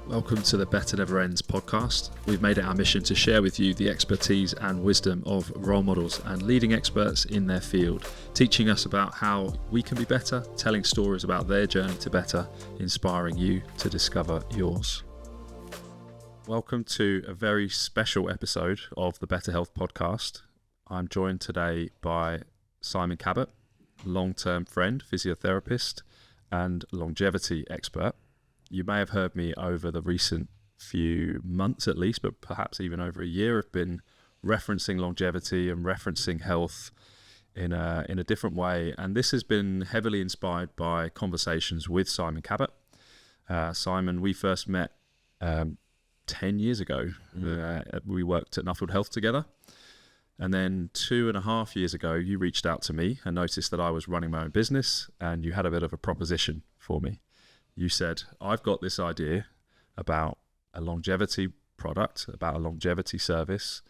Welcome to the Better Never Ends podcast. We've made it our mission to share with you the expertise and wisdom of role models and leading experts in their field, teaching us about how we can be better, telling stories about their journey to better, inspiring you to discover yours. Welcome to a very special episode of the Better Health podcast. I'm joined today by Simon Cabot, long-term friend, physiotherapist, and longevity expert. You may have heard me over the recent few months at least, but perhaps even over a year, I've been referencing longevity and referencing health in a different way. And this has been heavily inspired by conversations with Simon Cabot. Simon, we first met 10 years ago. We worked at Nuffield Health together. And then 2.5 years ago, you reached out to me and noticed that I was running my own business and you had a bit of a proposition for me. You said, I've got this idea about a longevity product, about a longevity service,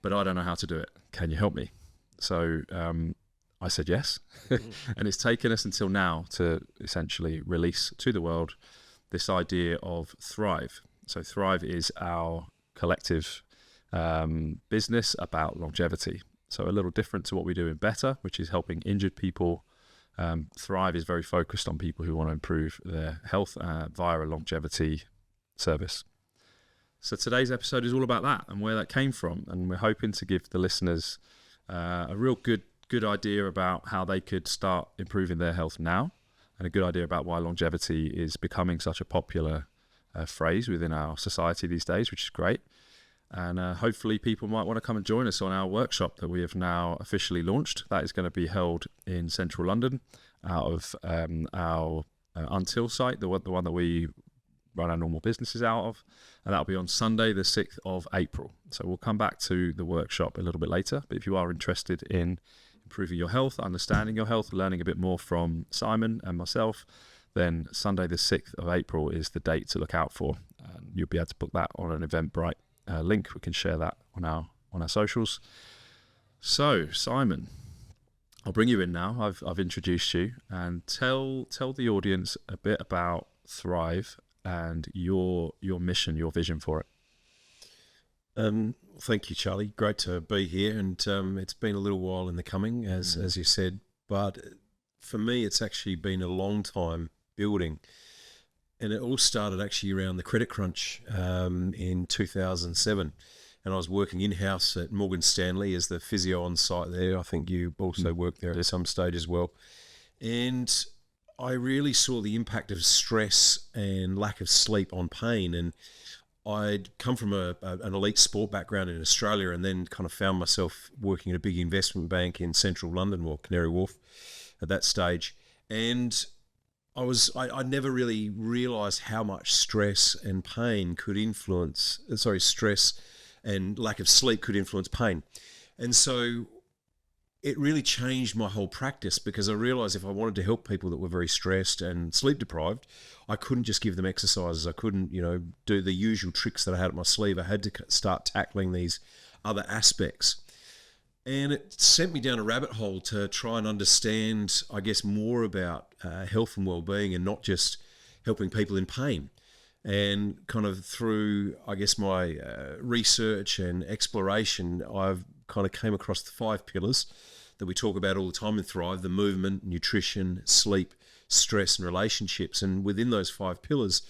but I don't know how to do it. Can you help me? So I said yes. And it's taken us until now to essentially release to the world this idea of Thrive. So Thrive is our collective business about longevity. So a little different to what we do in Better, which is helping injured people. Thrive is very focused on people who want to improve their health via a longevity service. So today's episode is all about that and where that came from. And we're hoping to give the listeners a real good idea about how they could start improving their health now, and a good idea about why longevity is becoming such a popular phrase within our society these days, which is great. And hopefully people might want to come and join us on our workshop that we have now officially launched. That is going to be held in central London out of our Until site, the one that we run our normal businesses out of. And that'll be on Sunday, the 6th of April. So we'll come back to the workshop a little bit later. But if you are interested in improving your health, understanding your health, learning a bit more from Simon and myself, then Sunday, the 6th of April is the date to look out for. You'll be able to book that on an Eventbrite link. We can share that on our socials. So Simon, I'll bring you in now. I've introduced you, and tell the audience a bit about Thrive and your mission, your vision for it. Thank you, Charlie. Great to be here, and it's been a little while in the coming, as you said, but for me it's actually been a long time building. And it all started actually around the credit crunch in 2007. And I was working in-house at Morgan Stanley as the physio on site there. I think you also worked there at some stage as well. And I really saw the impact of stress and lack of sleep on pain. And I'd come from an elite sport background in Australia, and then kind of found myself working at a big investment bank in central London, or Canary Wharf at that stage. And I never really realised how much stress and pain could influence, stress and lack of sleep could influence pain. And so it really changed my whole practice, because I realised if I wanted to help people that were very stressed and sleep deprived, I couldn't just give them exercises. I couldn't, do the usual tricks that I had up my sleeve. I had to start tackling these other aspects. And it sent me down a rabbit hole to try and understand, I guess, more about health and well-being, and not just helping people in pain. And kind of through, I guess, my research and exploration, I've kind of came across the 5 pillars that we talk about all the time in Thrive: the movement, nutrition, sleep, stress, and relationships. And within those 5 pillars,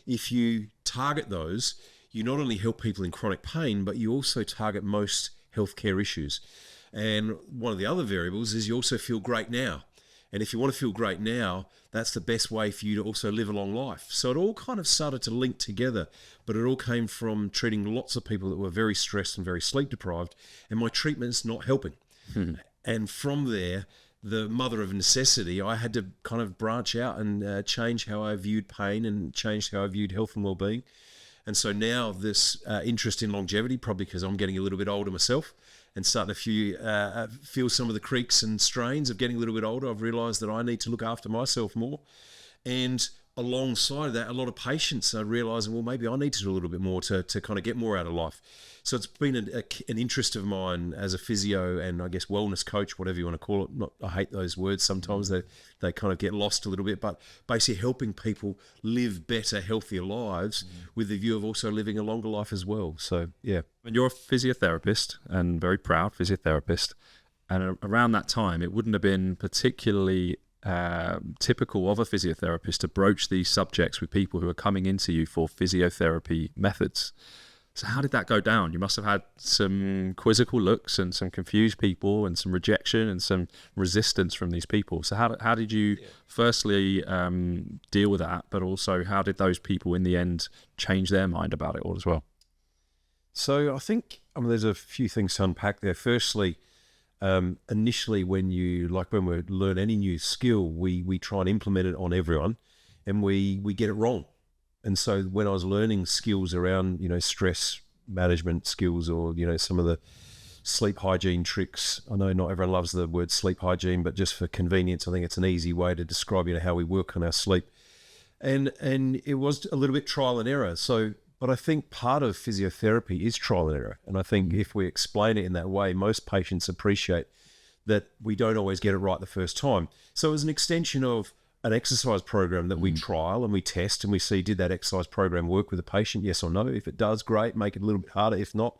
if you target those, you not only help people in chronic pain, but you also target most healthcare issues. And one of the other variables is you also feel great now. And if you want to feel great now, that's the best way for you to also live a long life. So it all kind of started to link together, but it all came from treating lots of people that were very stressed and very sleep deprived, and my treatment's not helping. And from there, the mother of necessity, I had to kind of branch out and change how I viewed pain and change how I viewed health and well-being. And so now this interest in longevity, probably because I'm getting a little bit older myself and starting to feel some of the creaks and strains of getting a little bit older, I've realised that I need to look after myself more. And alongside that, a lot of patients are realising, well, maybe I need to do a little bit more to kind of get more out of life. So it's been an interest of mine as a physio and I guess wellness coach, whatever you want to call it. I hate those words sometimes. They kind of get lost a little bit, but basically helping people live better, healthier lives with the view of also living a longer life as well. So, yeah. And you're a physiotherapist and very proud physiotherapist. And around that time, it wouldn't have been particularly typical of a physiotherapist to broach these subjects with people who are coming into you for physiotherapy methods. So how did that go down? You must have had some quizzical looks and some confused people and some rejection and some resistance from these people. So how did you firstly deal with that, but also how did those people in the end change their mind about it all as well? So I think there's a few things to unpack there. Firstly, initially when we learn any new skill, we try and implement it on everyone and we get it wrong. And so when I was learning skills around, stress management skills or, some of the sleep hygiene tricks, I know not everyone loves the word sleep hygiene, but just for convenience, I think it's an easy way to describe, how we work on our sleep. And it was a little bit trial and error. But I think part of physiotherapy is trial and error. And I think if we explain it in that way, most patients appreciate that we don't always get it right the first time. So as an extension of an exercise program that we trial and we test and we see, did that exercise program work with the patient? Yes or no? If it does, great, make it a little bit harder. If not,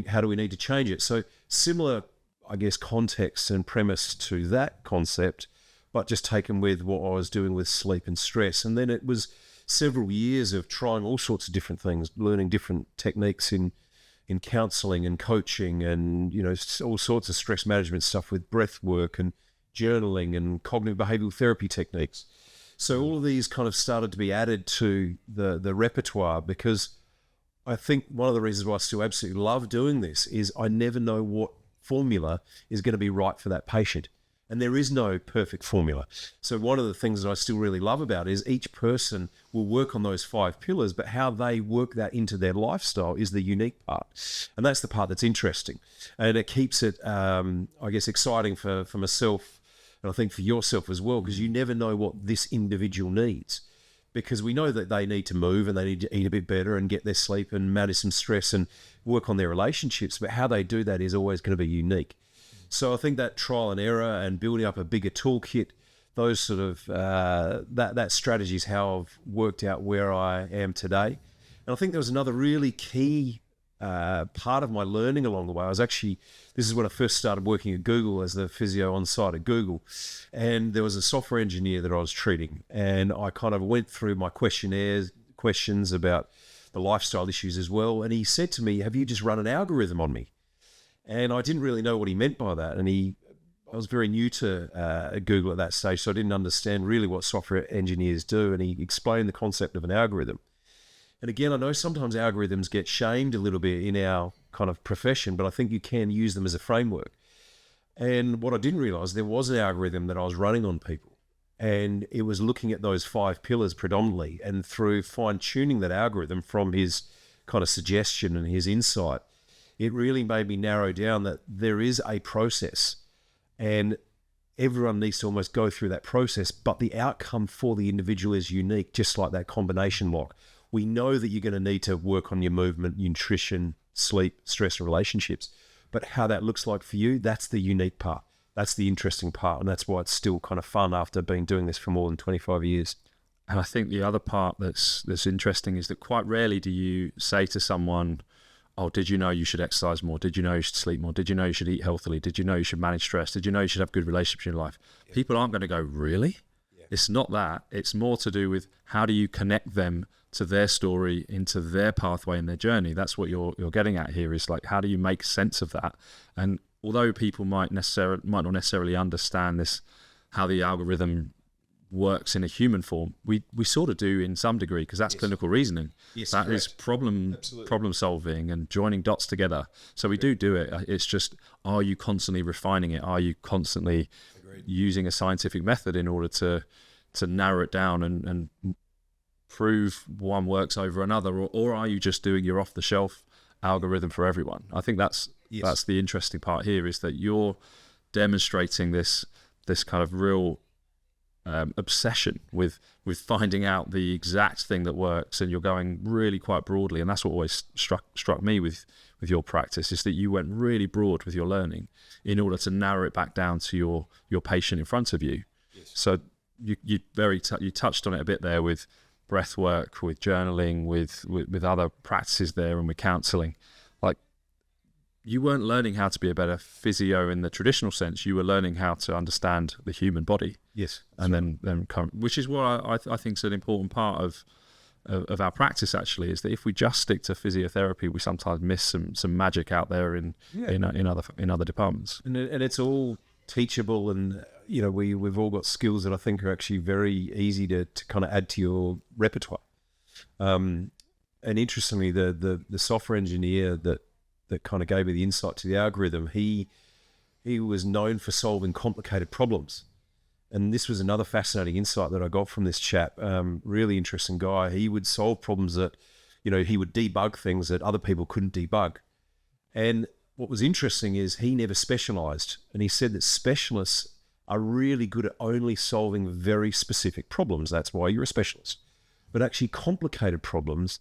how do we need to change it? So similar, I guess, context and premise to that concept, but just taken with what I was doing with sleep and stress. And then it was several years of trying all sorts of different things, learning different techniques in counselling and coaching and, all sorts of stress management stuff with breath work and journaling and cognitive behavioural therapy techniques. So all of these kind of started to be added to the repertoire because I think one of the reasons why I still absolutely love doing this is I never know what formula is going to be right for that patient. And there is no perfect formula. So one of the things that I still really love about it is each person will work on those 5 pillars, but how they work that into their lifestyle is the unique part. And that's the part that's interesting. And it keeps it, I guess, exciting for myself, and I think for yourself as well, because you never know what this individual needs. Because we know that they need to move and they need to eat a bit better and get their sleep and manage some stress and work on their relationships. But how they do that is always going to be unique. So I think that trial and error and building up a bigger toolkit, those sort of, that strategy is how I've worked out where I am today. And I think there was another really key part of my learning along the way. This is when I first started working at Google as the physio on site at Google. And there was a software engineer that I was treating. And I kind of went through my questions about the lifestyle issues as well. And he said to me, have you just run an algorithm on me? And I didn't really know what he meant by that. And I was very new to Google at that stage, so I didn't understand really what software engineers do. And he explained the concept of an algorithm. And again, I know sometimes algorithms get shamed a little bit in our kind of profession, but I think you can use them as a framework. And what I didn't realize, there was an algorithm that I was running on people. And it was looking at those 5 pillars predominantly. And through fine-tuning that algorithm from his kind of suggestion and his insight, it really made me narrow down that there is a process and everyone needs to almost go through that process, but the outcome for the individual is unique, just like that combination lock. We know that you're going to need to work on your movement, nutrition, sleep, stress, and relationships, but how that looks like for you, that's the unique part. That's the interesting part, and that's why it's still kind of fun after being doing this for more than 25 years. And I think the other part that's interesting is that quite rarely do you say to someone, oh, did you know you should exercise more? Did you know you should sleep more? Did you know you should eat healthily? Did you know you should manage stress? Did you know you should have good relationships in your life? Yeah. People aren't going to go, really? Yeah. It's not that. It's more to do with how do you connect them to their story, into their pathway and their journey. That's what you're getting at here, is like, how do you make sense of that? And although people might not necessarily understand this, how the algorithm works in a human form, we sort of do in some degree, because that's clinical reasoning. Yes, that correct. Is problem solving and joining dots together. So we do it. It's just, are you constantly refining it? Are you constantly using a scientific method in order to narrow it down and prove one works over another, or are you just doing your off-the-shelf algorithm for everyone? I think that's the interesting part here, is that you're demonstrating this kind of real obsession with finding out the exact thing that works, and you're going really quite broadly. And that's what always struck me with your practice, is that you went really broad with your learning in order to narrow it back down to your patient in front of you. Yes. So you touched on it a bit there with breath work, with journaling, with other practices there, and with counselling. Like, you weren't learning how to be a better physio in the traditional sense. You were learning how to understand the human body. Yes, and then which is what I think is an important part of our practice. Actually, is that if we just stick to physiotherapy, we sometimes miss some magic out there in other departments. And it's all teachable, and we've all got skills that I think are actually very easy to kind of add to your repertoire. And interestingly, the software engineer that kind of gave me the insight to the algorithm, he was known for solving complicated problems. And this was another fascinating insight that I got from this chap. Really interesting guy. He would solve problems that, he would debug things that other people couldn't debug. And what was interesting is he never specialized. And he said that specialists are really good at only solving very specific problems. That's why you're a specialist. But actually complicated problems,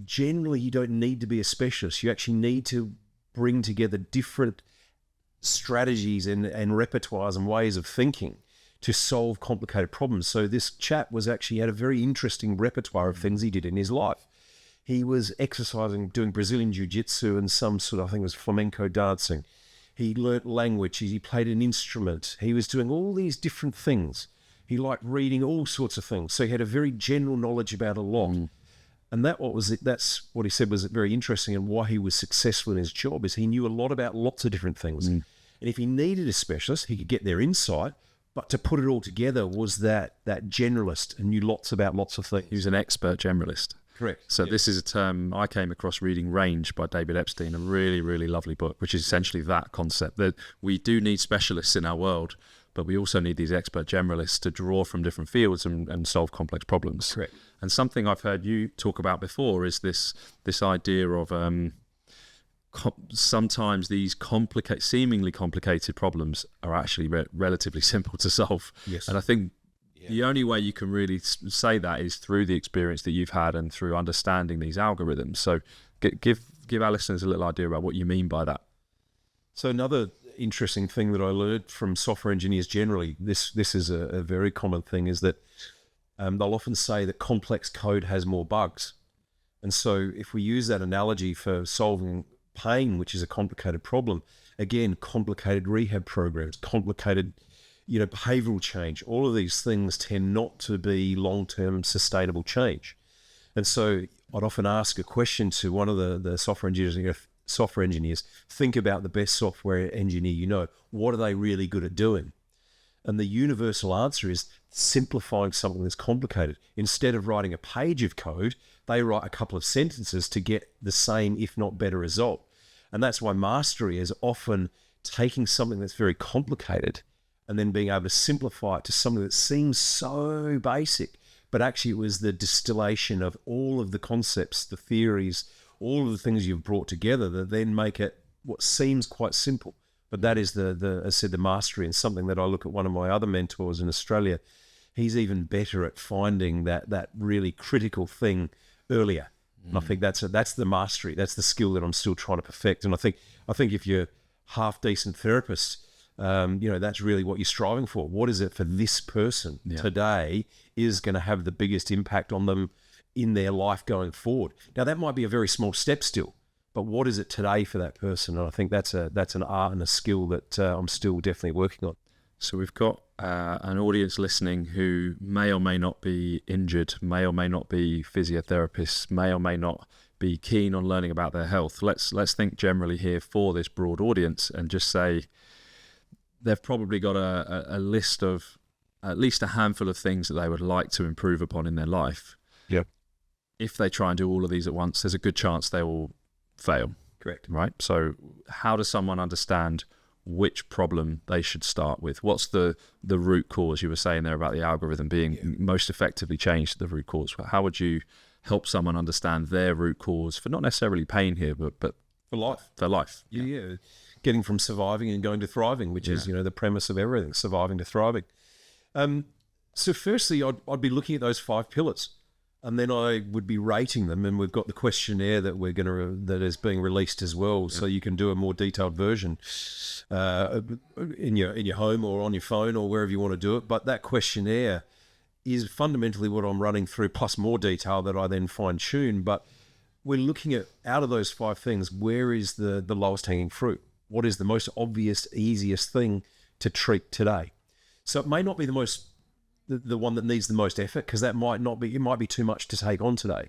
generally you don't need to be a specialist. You actually need to bring together different strategies and repertoires and ways of thinking to solve complicated problems. So this chap had a very interesting repertoire of things he did in his life. He was exercising, doing Brazilian jiu-jitsu and some sort of, I think it was flamenco dancing. He learnt language, he played an instrument. He was doing all these different things. He liked reading all sorts of things. So he had a very general knowledge about a lot. And that's what he said was very interesting, and why he was successful in his job is he knew a lot about lots of different things. And if he needed a specialist, he could get their insight, but to put it all together was that generalist and knew lots about lots of things. He was an expert generalist. Correct. So this is a term I came across reading Range by David Epstein, a really, really lovely book, which is essentially that concept, that we do need specialists in our world, but we also need these expert generalists to draw from different fields and solve complex problems. Correct. And something I've heard you talk about before is this idea of sometimes these seemingly complicated problems are actually relatively simple to solve. Yes. And I think the only way you can really say that is through the experience that you've had and through understanding these algorithms. So give our listeners a little idea about what you mean by that. So another interesting thing that I learned from software engineers generally, this is a very common thing, is that they'll often say that complex code has more bugs. And so if we use that analogy for solving pain, which is a complicated problem, again, complicated rehab programs, complicated behavioral change, all of these things tend not to be long-term sustainable change. And so I'd often ask a question to one of the software engineers, think about the best software engineer what are they really good at doing? And the universal answer is simplifying something that's complicated. Instead of writing a page of code, they write a couple of sentences to get the same, if not better, result. And that's why mastery is often taking something that's very complicated and then being able to simplify it to something that seems so basic, but actually it was the distillation of all of the concepts, the theories, all of the things you've brought together that then make it what seems quite simple. But that is as I said, the mastery, and something that I look at one of my other mentors in Australia. He's even better at finding that really critical thing earlier. And I think that's the mastery. That's the skill that I'm still trying to perfect. And I think if you're half decent therapist, that's really what you're striving for. What is it for this person today is going to have the biggest impact on them in their life going forward? Now that might be a very small step still, but what is it today for that person? And I think that's an art and a skill that I'm still definitely working on. So we've got an audience listening who may or may not be injured, may or may not be physiotherapists, may or may not be keen on learning about their health. Let's think generally here for this broad audience and just say they've probably got a list of at least a handful of things that they would like to improve upon in their life. Yep. If they try and do all of these at once, there's a good chance they will fail. Correct. Right? So how does someone understand which problem they should start with? What's the root cause? You were saying there about the algorithm being most effectively changed to the root cause. How would you help someone understand their root cause for not necessarily pain here, but for life? For life. Yeah. Getting from surviving and going to thriving, which is, the premise of everything, surviving to thriving. So firstly, I'd be looking at those 5 pillars, and then I would be rating them. And we've got the questionnaire that that is being released as well, so you can do a more detailed version in your home or on your phone or wherever you want to do it. But that questionnaire is fundamentally what I'm running through, plus more detail that I then fine tune. But we're looking at, out of those 5 things, where is the lowest hanging fruit? What is the most obvious, easiest thing to treat today? So it may not be the one that needs the most effort, because it might be too much to take on today.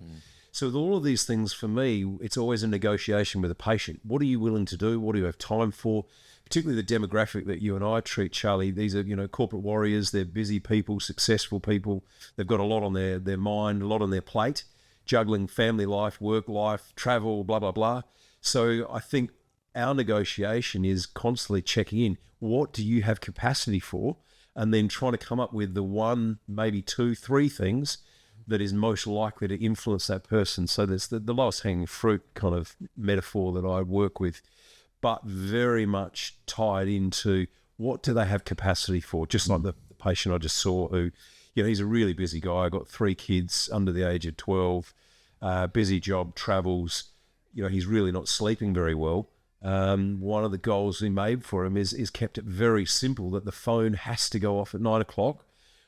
So with all of these things, for me, it's always a negotiation with a patient. What are you willing to do? What do you have time for? Particularly the demographic that you and I treat, Charlie. These are, corporate warriors. They're busy people, successful people. They've got a lot on their mind, a lot on their plate, juggling family life, work life, travel, blah, blah, blah. So I think our negotiation is constantly checking in. What do you have capacity for? And then trying to come up with the 1, maybe 2, 3 things that is most likely to influence that person. So there's the lowest hanging fruit kind of metaphor that I work with, but very much tied into what do they have capacity for? Just like the patient I just saw who, he's a really busy guy. Got 3 kids under the age of 12, busy job, travels. He's really not sleeping very well. One of the goals we made for him is kept it very simple, that the phone has to go off at 9 o'clock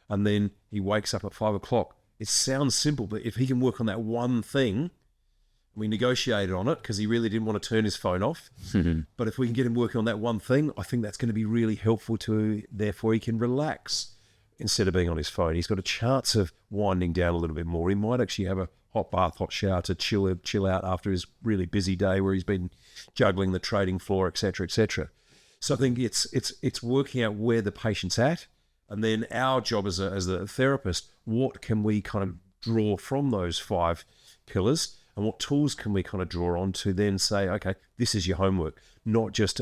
and then he wakes up at 5 o'clock. It sounds simple, but if he can work on that one thing, we negotiated on it because he really didn't want to turn his phone off. But if we can get him working on that one thing, I think that's going to be really helpful therefore he can relax instead of being on his phone. He's got a chance of winding down a little bit more. He might actually have a hot bath, hot shower to chill out after his really busy day where he's been juggling the trading floor, etc., etc. So I think it's working out where the patient's at, and then our job as a therapist, what can we kind of draw from those 5 pillars, and what tools can we kind of draw on to then say, okay, this is your homework, not just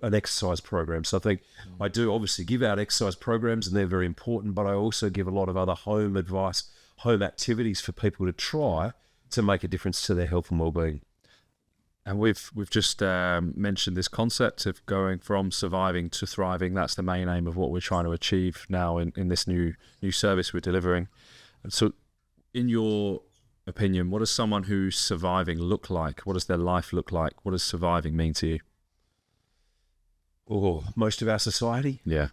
an exercise program. So I think I do obviously give out exercise programs, and they're very important, but I also give a lot of other home advice, home activities for people to try to make a difference to their health and well-being. And we've just mentioned this concept of going from surviving to thriving. That's the main aim of what we're trying to achieve now in this new service we're delivering. And so in your opinion, what does someone who's surviving look like? What does their life look like? What does surviving mean to you? Oh, most of our society? Yeah.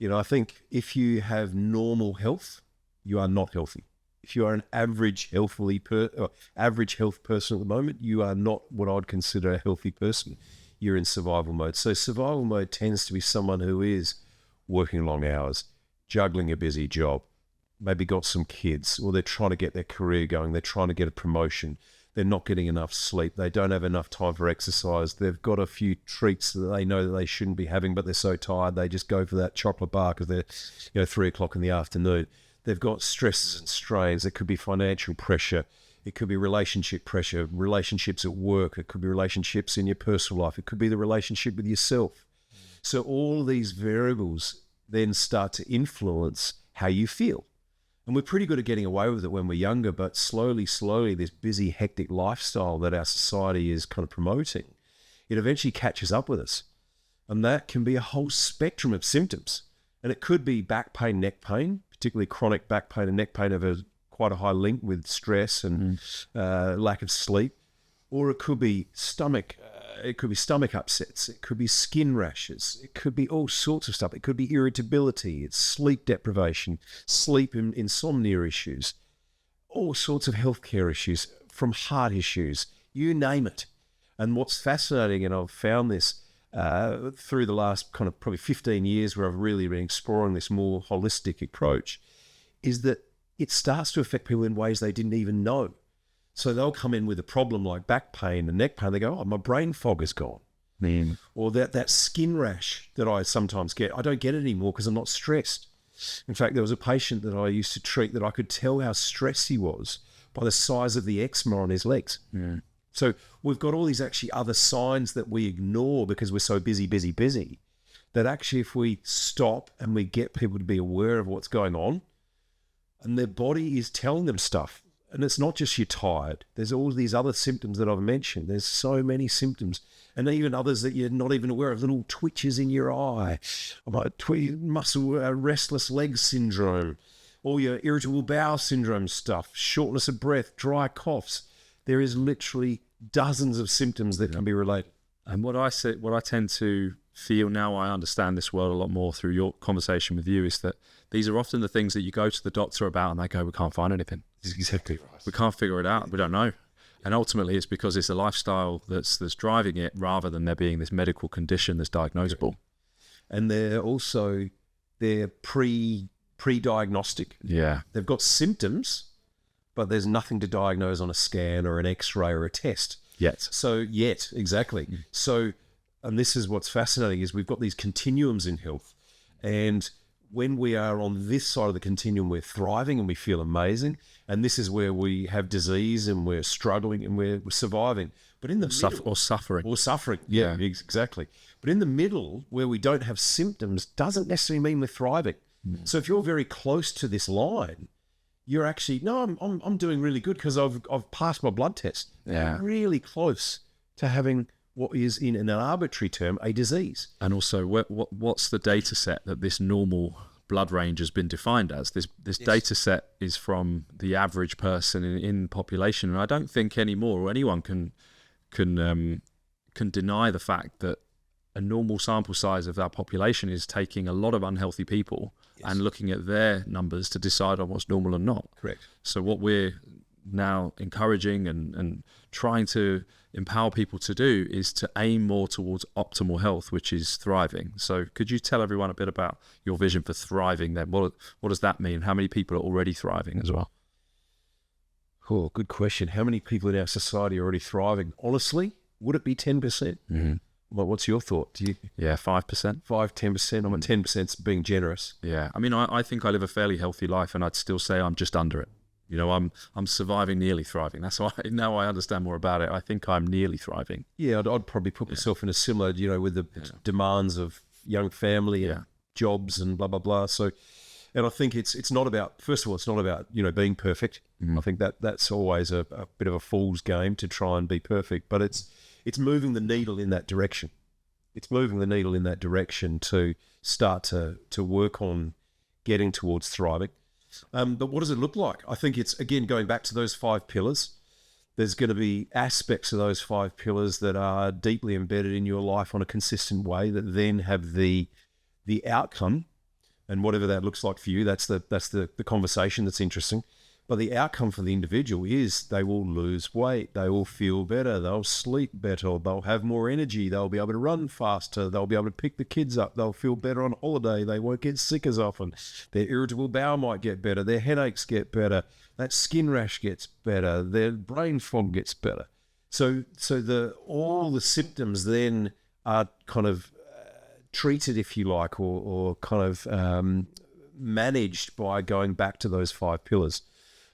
I think if you have normal health, you are not healthy. If you are an average health person at the moment, you are not what I'd consider a healthy person. You're in survival mode. So survival mode tends to be someone who is working long hours, juggling a busy job, maybe got some kids, or they're trying to get their career going. They're trying to get a promotion. They're not getting enough sleep. They don't have enough time for exercise. They've got a few treats that they know that they shouldn't be having, but they're so tired they just go for that chocolate bar because they're 3 o'clock in the afternoon. They've got stresses and strains. It could be financial pressure. It could be relationship pressure, relationships at work. It could be relationships in your personal life. It could be the relationship with yourself. So all of these variables then start to influence how you feel. And we're pretty good at getting away with it when we're younger, but slowly, this busy, hectic lifestyle that our society is kind of promoting, it eventually catches up with us. And that can be a whole spectrum of symptoms. And it could be back pain, neck pain, particularly chronic back pain and neck pain have quite a high link with stress and lack of sleep. Or it could be stomach upsets. It could be skin rashes. It could be all sorts of stuff. It could be irritability. It's sleep deprivation, sleep and insomnia issues, all sorts of healthcare issues, from heart issues, you name it. And what's fascinating, and I've found this through the last kind of probably 15 years where I've really been exploring this more holistic approach, is that it starts to affect people in ways they didn't even know. So they'll come in with a problem like back pain and neck pain. They go, oh, my brain fog is gone. Or that skin rash that I sometimes get, I don't get it anymore because I'm not stressed. In fact, there was a patient that I used to treat that I could tell how stressed he was by the size of the eczema on his legs. Yeah. So we've got all these actually other signs that we ignore because we're so busy, that actually if we stop and we get people to be aware of what's going on, and their body is telling them stuff. And it's not just you're tired. There's all these other symptoms that I've mentioned. There's so many symptoms, and even others that you're not even aware of. Little twitches in your eye, muscle restless leg syndrome, all your irritable bowel syndrome stuff, shortness of breath, dry coughs. There is literally dozens of symptoms that can be related. And what I tend to feel now, I understand this world a lot more through your conversation with you, is that these are often the things that you go to the doctor about and they go, we can't find anything. Exactly right. We can't figure it out. We don't know. And ultimately it's because it's a lifestyle that's driving it, rather than there being this medical condition that's diagnosable. And they're pre-diagnostic. Yeah. They've got symptoms, but there's nothing to diagnose on a scan or an X-ray or a test. Exactly. So, and this is what's fascinating, is we've got these continuums in health. And when we are on this side of the continuum, we're thriving and we feel amazing. And this is where we have disease and we're struggling and we're surviving. But in the middle, suffering. Yeah, exactly. But in the middle, where we don't have symptoms, doesn't necessarily mean we're thriving. So if you're very close to this line, you're actually, no, I'm doing really good because I've passed my blood test. Yeah. Really close to having what is, in an arbitrary term, a disease. And also, what's the data set that this normal blood range has been defined as? This data set is from the average person in population, and I don't think anymore, or anyone can deny the fact that a normal sample size of our population is taking a lot of unhealthy people and looking at their numbers to decide on what's normal and not. Correct. So what we're now encouraging and trying to empower people to do is to aim more towards optimal health, which is thriving. So could you tell everyone a bit about your vision for thriving then? What does that mean? How many people are already thriving as well? Oh, good question. How many people in our society are already thriving? Honestly, would it be 10%? Mm-hmm. Well, what's your thought? 5%. 10%. I'm at 10% being generous. Yeah. I mean, I think I live a fairly healthy life, and I'd still say I'm just under it. You know, I'm surviving, nearly thriving. That's why now I understand more about it. I think I'm nearly thriving. Yeah, I'd probably put myself in a similar, with the demands of young family and jobs and blah, blah, blah. So, and I think it's not about, first of all, it's not about, being perfect. I think that's always a bit of a fool's game to try and be perfect, but it's moving the needle in that direction. It's moving the needle in that direction to start to work on getting towards thriving. But what does it look like? I think it's, again, going back to those 5 pillars. There's going to be aspects of those 5 pillars that are deeply embedded in your life on a consistent way that then have the outcome, and whatever that looks like for you, that's the conversation that's interesting. But the outcome for the individual is they will lose weight, they will feel better, they'll sleep better, they'll have more energy, they'll be able to run faster, they'll be able to pick the kids up, they'll feel better on holiday, they won't get sick as often, their irritable bowel might get better, their headaches get better, that skin rash gets better, their brain fog gets better. So all the symptoms then are kind of treated, if you like, or kind of managed by going back to those 5 pillars.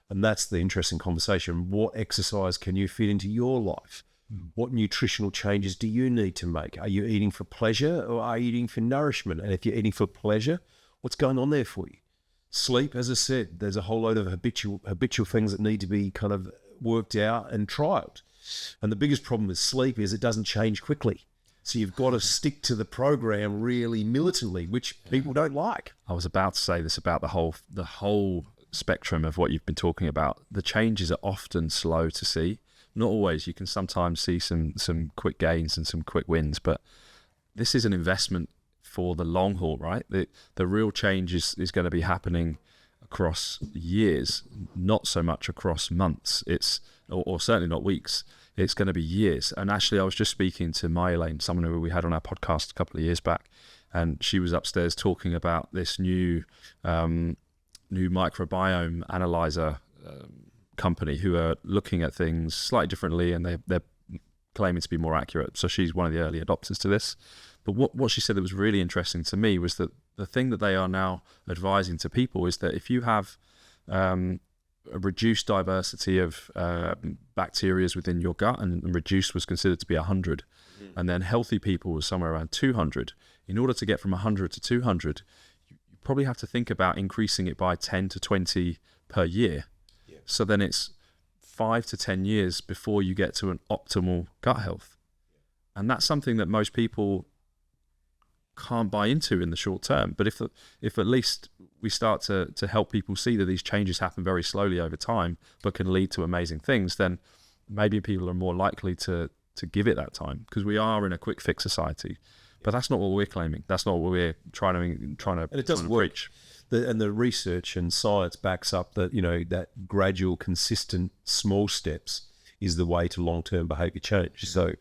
And that's the interesting conversation. What exercise can you fit into your life? What nutritional changes do you need to make? Are you eating for pleasure or are you eating for nourishment? And if you're eating for pleasure, what's going on there for you? Sleep, as I said, there's a whole load of habitual things that need to be kind of worked out and trialed. And the biggest problem with sleep is it doesn't change quickly. So you've got to stick to the program really militantly, which people don't like. I was about to say this about the whole spectrum of what you've been talking about. The changes are often slow to see. Not always. You can sometimes see some quick gains and some quick wins, but this is an investment for the long haul, right? The real change is going to be happening across years, not so much across months. Or certainly not weeks. It's going to be years. And actually, I was just speaking to Elaine, someone who we had on our podcast a couple of years back, and she was upstairs talking about this new microbiome analyzer company who are looking at things slightly differently, and they're claiming to be more accurate. So she's one of the early adopters to this. But what she said that was really interesting to me was that the thing that they are now advising to people is that if you have a reduced diversity of bacteria within your gut, and reduced was considered to be 100, and then healthy people was somewhere around 200, in order to get from 100 to 200, probably have to think about increasing it by 10 to 20 per year. Yeah. So then it's 5 to 10 years before you get to an optimal gut health. And that's something that most people can't buy into in the short term. But if at least we start to help people see that these changes happen very slowly over time, but can lead to amazing things, then maybe people are more likely to give it that time, because we are in a quick fix society. But that's not what we're claiming. That's not what we're trying to and it doesn't work. Preach. And the research and science backs up that, that gradual, consistent, small steps is the way to long-term behaviour change. So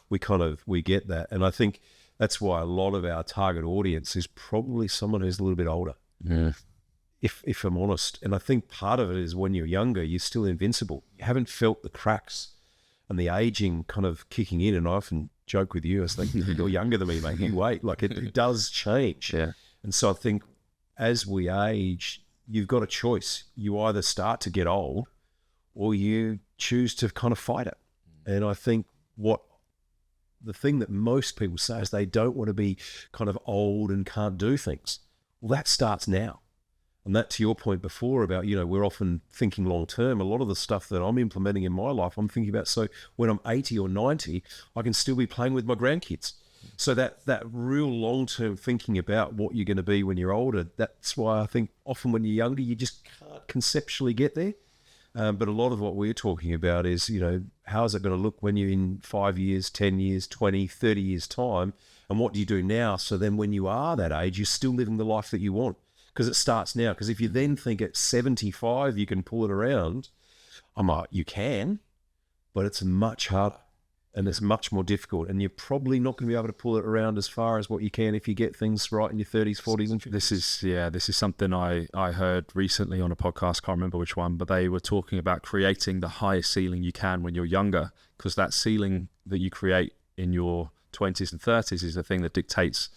we get that. And I think that's why a lot of our target audience is probably someone who's a little bit older. Yeah. If I'm honest. And I think part of it is when you're younger, you're still invincible. You haven't felt the cracks and the aging kind of kicking in. And I often joke with you, I was like, you're younger than me, mate. You wait. Like it does change. Yeah. And so I think as we age, you've got a choice. You either start to get old or you choose to kind of fight it. And I think the thing that most people say is they don't want to be kind of old and can't do things. Well, that starts now. And that, to your point before about, we're often thinking long term. A lot of the stuff that I'm implementing in my life, I'm thinking about, so when I'm 80 or 90, I can still be playing with my grandkids. So that real long-term thinking about what you're going to be when you're older, that's why I think often when you're younger, you just can't conceptually get there. But a lot of what we're talking about is, how is it going to look when you're in 5 years, 10 years, 20, 30 years time? And what do you do now? So then when you are that age, you're still living the life that you want, because it starts now. Because if you then think at 75, you can pull it around, I'm like, you can, but it's much harder. And it's much more difficult, and you're probably not going to be able to pull it around as far as what you can if you get things right in your 30s, 40s, and 50s. This is something I heard recently on a podcast. Can't remember which one, but they were talking about creating the highest ceiling you can when you're younger, because that ceiling that you create in your 20s and 30s is the thing that dictates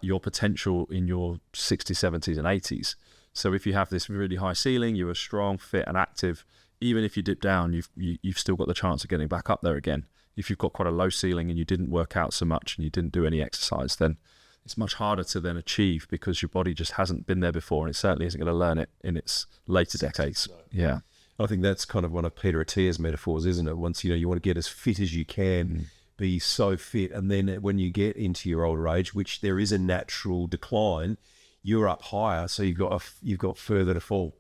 your potential in your 60s, 70s, and 80s. So if you have this really high ceiling, you are strong, fit, and active. Even if you dip down, you've still got the chance of getting back up there again. If you've got quite a low ceiling and you didn't work out so much and you didn't do any exercise, then it's much harder to then achieve, because your body just hasn't been there before, and it certainly isn't going to learn it in its later decades. No. Yeah. I think that's kind of one of Peter Attia's metaphors, isn't it? Once, you want to get as fit as you can, be so fit, and then when you get into your older age, which there is a natural decline, you're up higher, so you've got further to fall.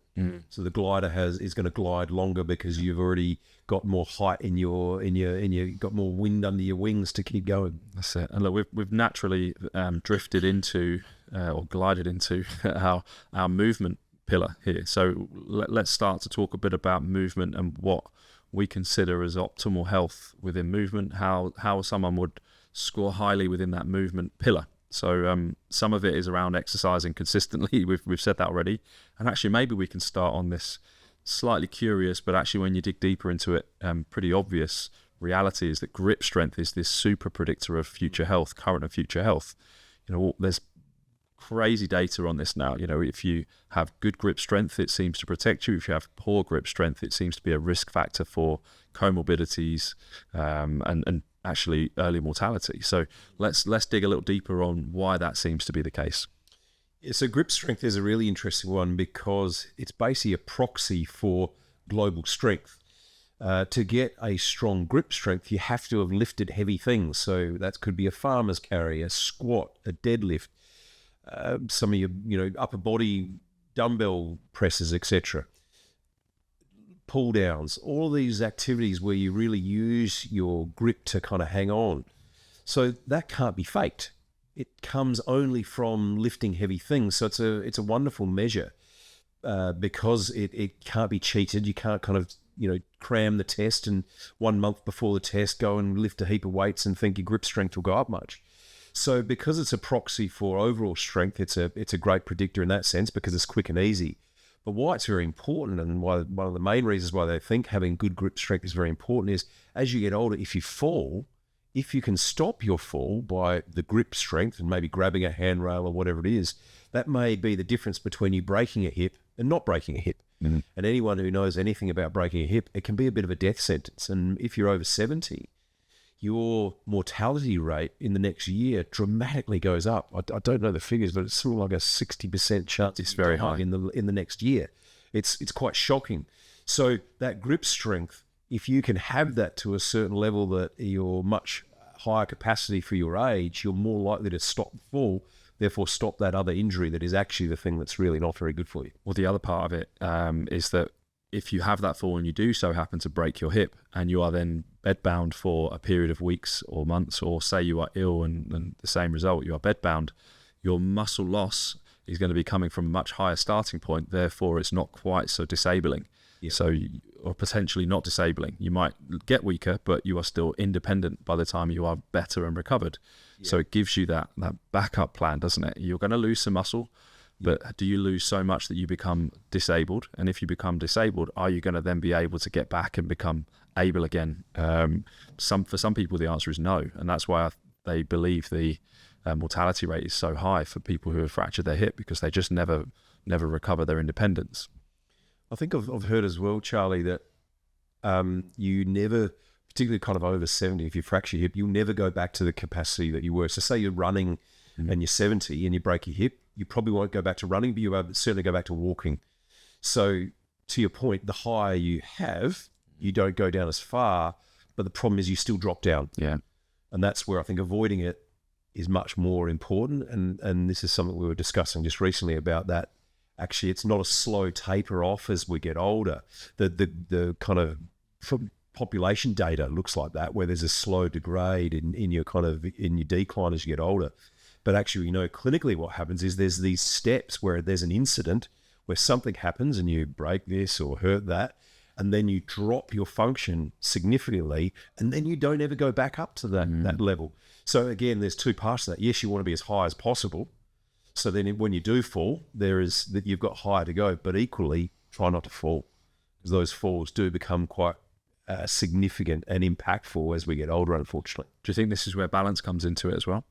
So the glider is going to glide longer because you've already got more height in your got more wind under your wings to keep going. That's it. And look, we've naturally drifted into or glided into our movement pillar here. So let's start to talk a bit about movement and what we consider as optimal health within movement. How someone would score highly within that movement pillar. So some of it is around exercising consistently. We've said that already. And actually, maybe we can start on this slightly curious, but actually when you dig deeper into it, pretty obvious reality is that grip strength is this super predictor of future health, current and future health. There's crazy data on this now. If you have good grip strength, it seems to protect you. If you have poor grip strength, it seems to be a risk factor for comorbidities and actually early mortality. So let's dig a little deeper on why that seems to be the case. Yeah, so grip strength is a really interesting one because it's basically a proxy for global strength. To get a strong grip strength, you have to have lifted heavy things. So that could be a farmer's carry, a squat, a deadlift, some of your upper body dumbbell presses, etc. Pull downs, all these activities where you really use your grip to kind of hang on. So that can't be faked. It comes only from lifting heavy things. So it's a wonderful measure because it can't be cheated. You can't kind of cram the test and 1 month before the test go and lift a heap of weights and think your grip strength will go up much. So because it's a proxy for overall strength, it's a great predictor in that sense because it's quick and easy. But why it's very important, and why one of the main reasons why they think having good grip strength is very important, is as you get older, if you fall, if you can stop your fall by the grip strength and maybe grabbing a handrail or whatever it is, that may be the difference between you breaking a hip and not breaking a hip. Mm-hmm. And anyone who knows anything about breaking a hip, it can be a bit of a death sentence. And if you're over 70, your mortality rate in the next year dramatically goes up. I don't know the figures, but it's sort of like a 60% chance. It's very high in the next year. It's quite shocking. So that grip strength, if you can have that to a certain level that you're much higher capacity for your age, you're more likely to stop the fall, therefore stop that other injury that is actually the thing that's really not very good for you. Well, the other part of it is that if you have that fall and you do so happen to break your hip and you are then bedbound for a period of weeks or months, or say you are ill and the same result, you are bedbound, your muscle loss is going to be coming from a much higher starting point. Therefore, it's not quite so disabling. Yeah. So, or potentially not disabling. You might get weaker, but you are still independent by the time you are better and recovered. Yeah. So it gives you that backup plan, doesn't it? You're going to lose some muscle, but do you lose so much that you become disabled? And if you become disabled, are you going to then be able to get back and become able again? For some people, the answer is no. And that's why they believe the mortality rate is so high for people who have fractured their hip, because they just never recover their independence. I think I've heard as well, Charlie, that you never, particularly kind of over 70, if you fracture your hip, you'll never go back to the capacity that you were. So say you're running and you're 70 and you break your hip, you probably won't go back to running, but you certainly go back to walking. So to your point, the higher you have, you don't go down as far, but the problem is you still drop down. Yeah. And that's where I think avoiding it is much more important. And this is something we were discussing just recently about that. Actually, it's not a slow taper off as we get older. The kind of population data looks like that, where there's a slow degrade in your decline as you get older. But actually, clinically what happens is there's these steps where there's an incident where something happens and you break this or hurt that, and then you drop your function significantly, and then you don't ever go back up to that level. So again, there's two parts to that. Yes, you want to be as high as possible. So then when you do fall, you've got higher to go, but equally try not to fall, because those falls do become quite significant and impactful as we get older, unfortunately. Do you think this is where balance comes into it as well?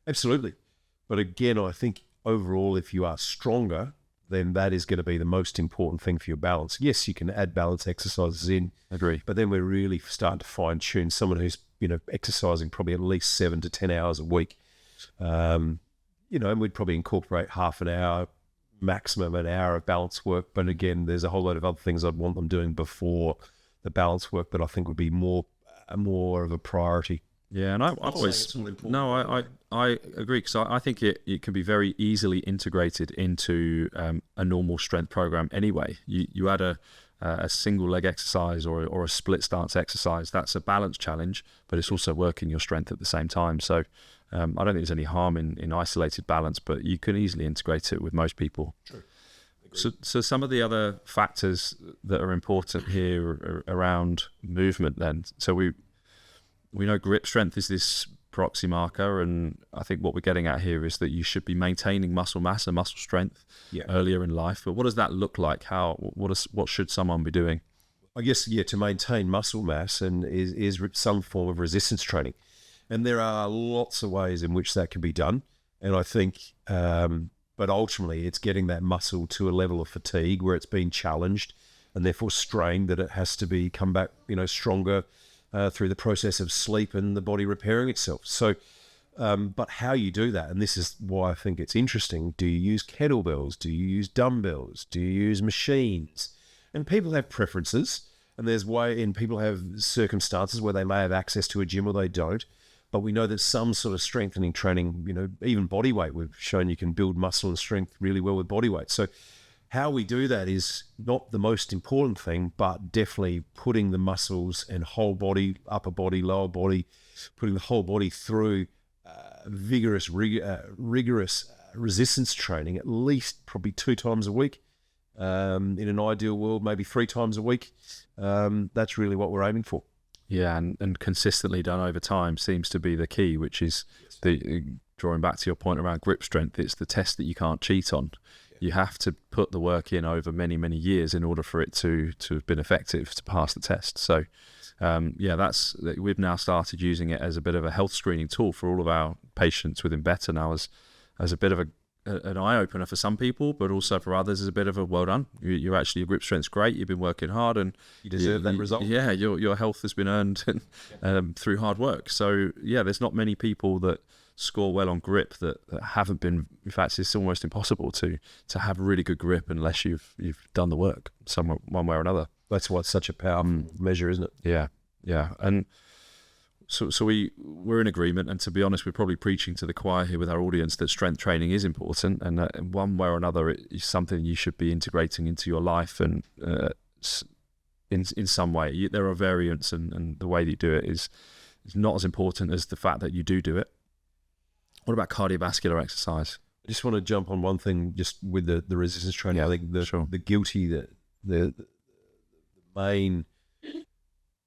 Absolutely. But again, I think overall, if you are stronger, then that is going to be the most important thing for your balance. Yes, you can add balance exercises in. Agree. But then we're really starting to fine tune someone who's, exercising probably at least 7 to 10 hours a week. And we'd probably incorporate half an hour, maximum an hour of balance work. But again, there's a whole lot of other things I'd want them doing before the balance work that I think would be more of a priority. Yeah, and I agree, because I think it can be very easily integrated into a normal strength program anyway. You add a single leg exercise or a split stance exercise, that's a balance challenge, but it's also working your strength at the same time. So I don't think there's any harm in isolated balance, but you can easily integrate it with most people. True. So some of the other factors that are important here are around movement then. So we know grip strength is this proxy marker, and I think what we're getting at here is that you should be maintaining muscle mass and muscle strength earlier in life. But what does that look like? What should someone be doing? I guess, to maintain muscle mass and is some form of resistance training. And there are lots of ways in which that can be done. And I think, but ultimately it's getting that muscle to a level of fatigue where it's been challenged and therefore strained, that it has to come back, stronger, through the process of sleep and the body repairing itself. So, but how you do that, and this is why I think it's interesting, do you use kettlebells? Do you use dumbbells? Do you use machines? And people have preferences, and people have circumstances where they may have access to a gym or they don't. But we know that some sort of strengthening training, even body weight, we've shown you can build muscle and strength really well with body weight. So how we do that is not the most important thing, but definitely putting the muscles and whole body, upper body, lower body, putting the whole body through rigorous resistance training, at least probably 2 times a week. In an ideal world, maybe 3 times a week. That's really what we're aiming for. Yeah, and consistently done over time seems to be the key, which is drawing back to your point around grip strength. It's the test that you can't cheat on. You have to put the work in over many, many years in order for it to have been effective to pass the test. So, we've now started using it as a bit of a health screening tool for all of our patients within Better now as a bit of an eye-opener for some people, but also for others as a bit of a well done. You're actually, your grip strength's great, you've been working hard, and you deserve that result. Yeah, your health has been earned through hard work. So, there's not many people that score well on grip that haven't been. In fact, it's almost impossible to have really good grip unless you've done the work one way or another. That's why it's such a powerful measure, isn't it? Yeah. And So we're in agreement, and to be honest, we're probably preaching to the choir here with our audience that strength training is important, and in one way or another, it is something you should be integrating into your life, and in some way. There are variants, and the way that you do it is not as important as the fact that you do it. What about cardiovascular exercise? I just want to jump on one thing, just with the resistance training. I think the guilty, the main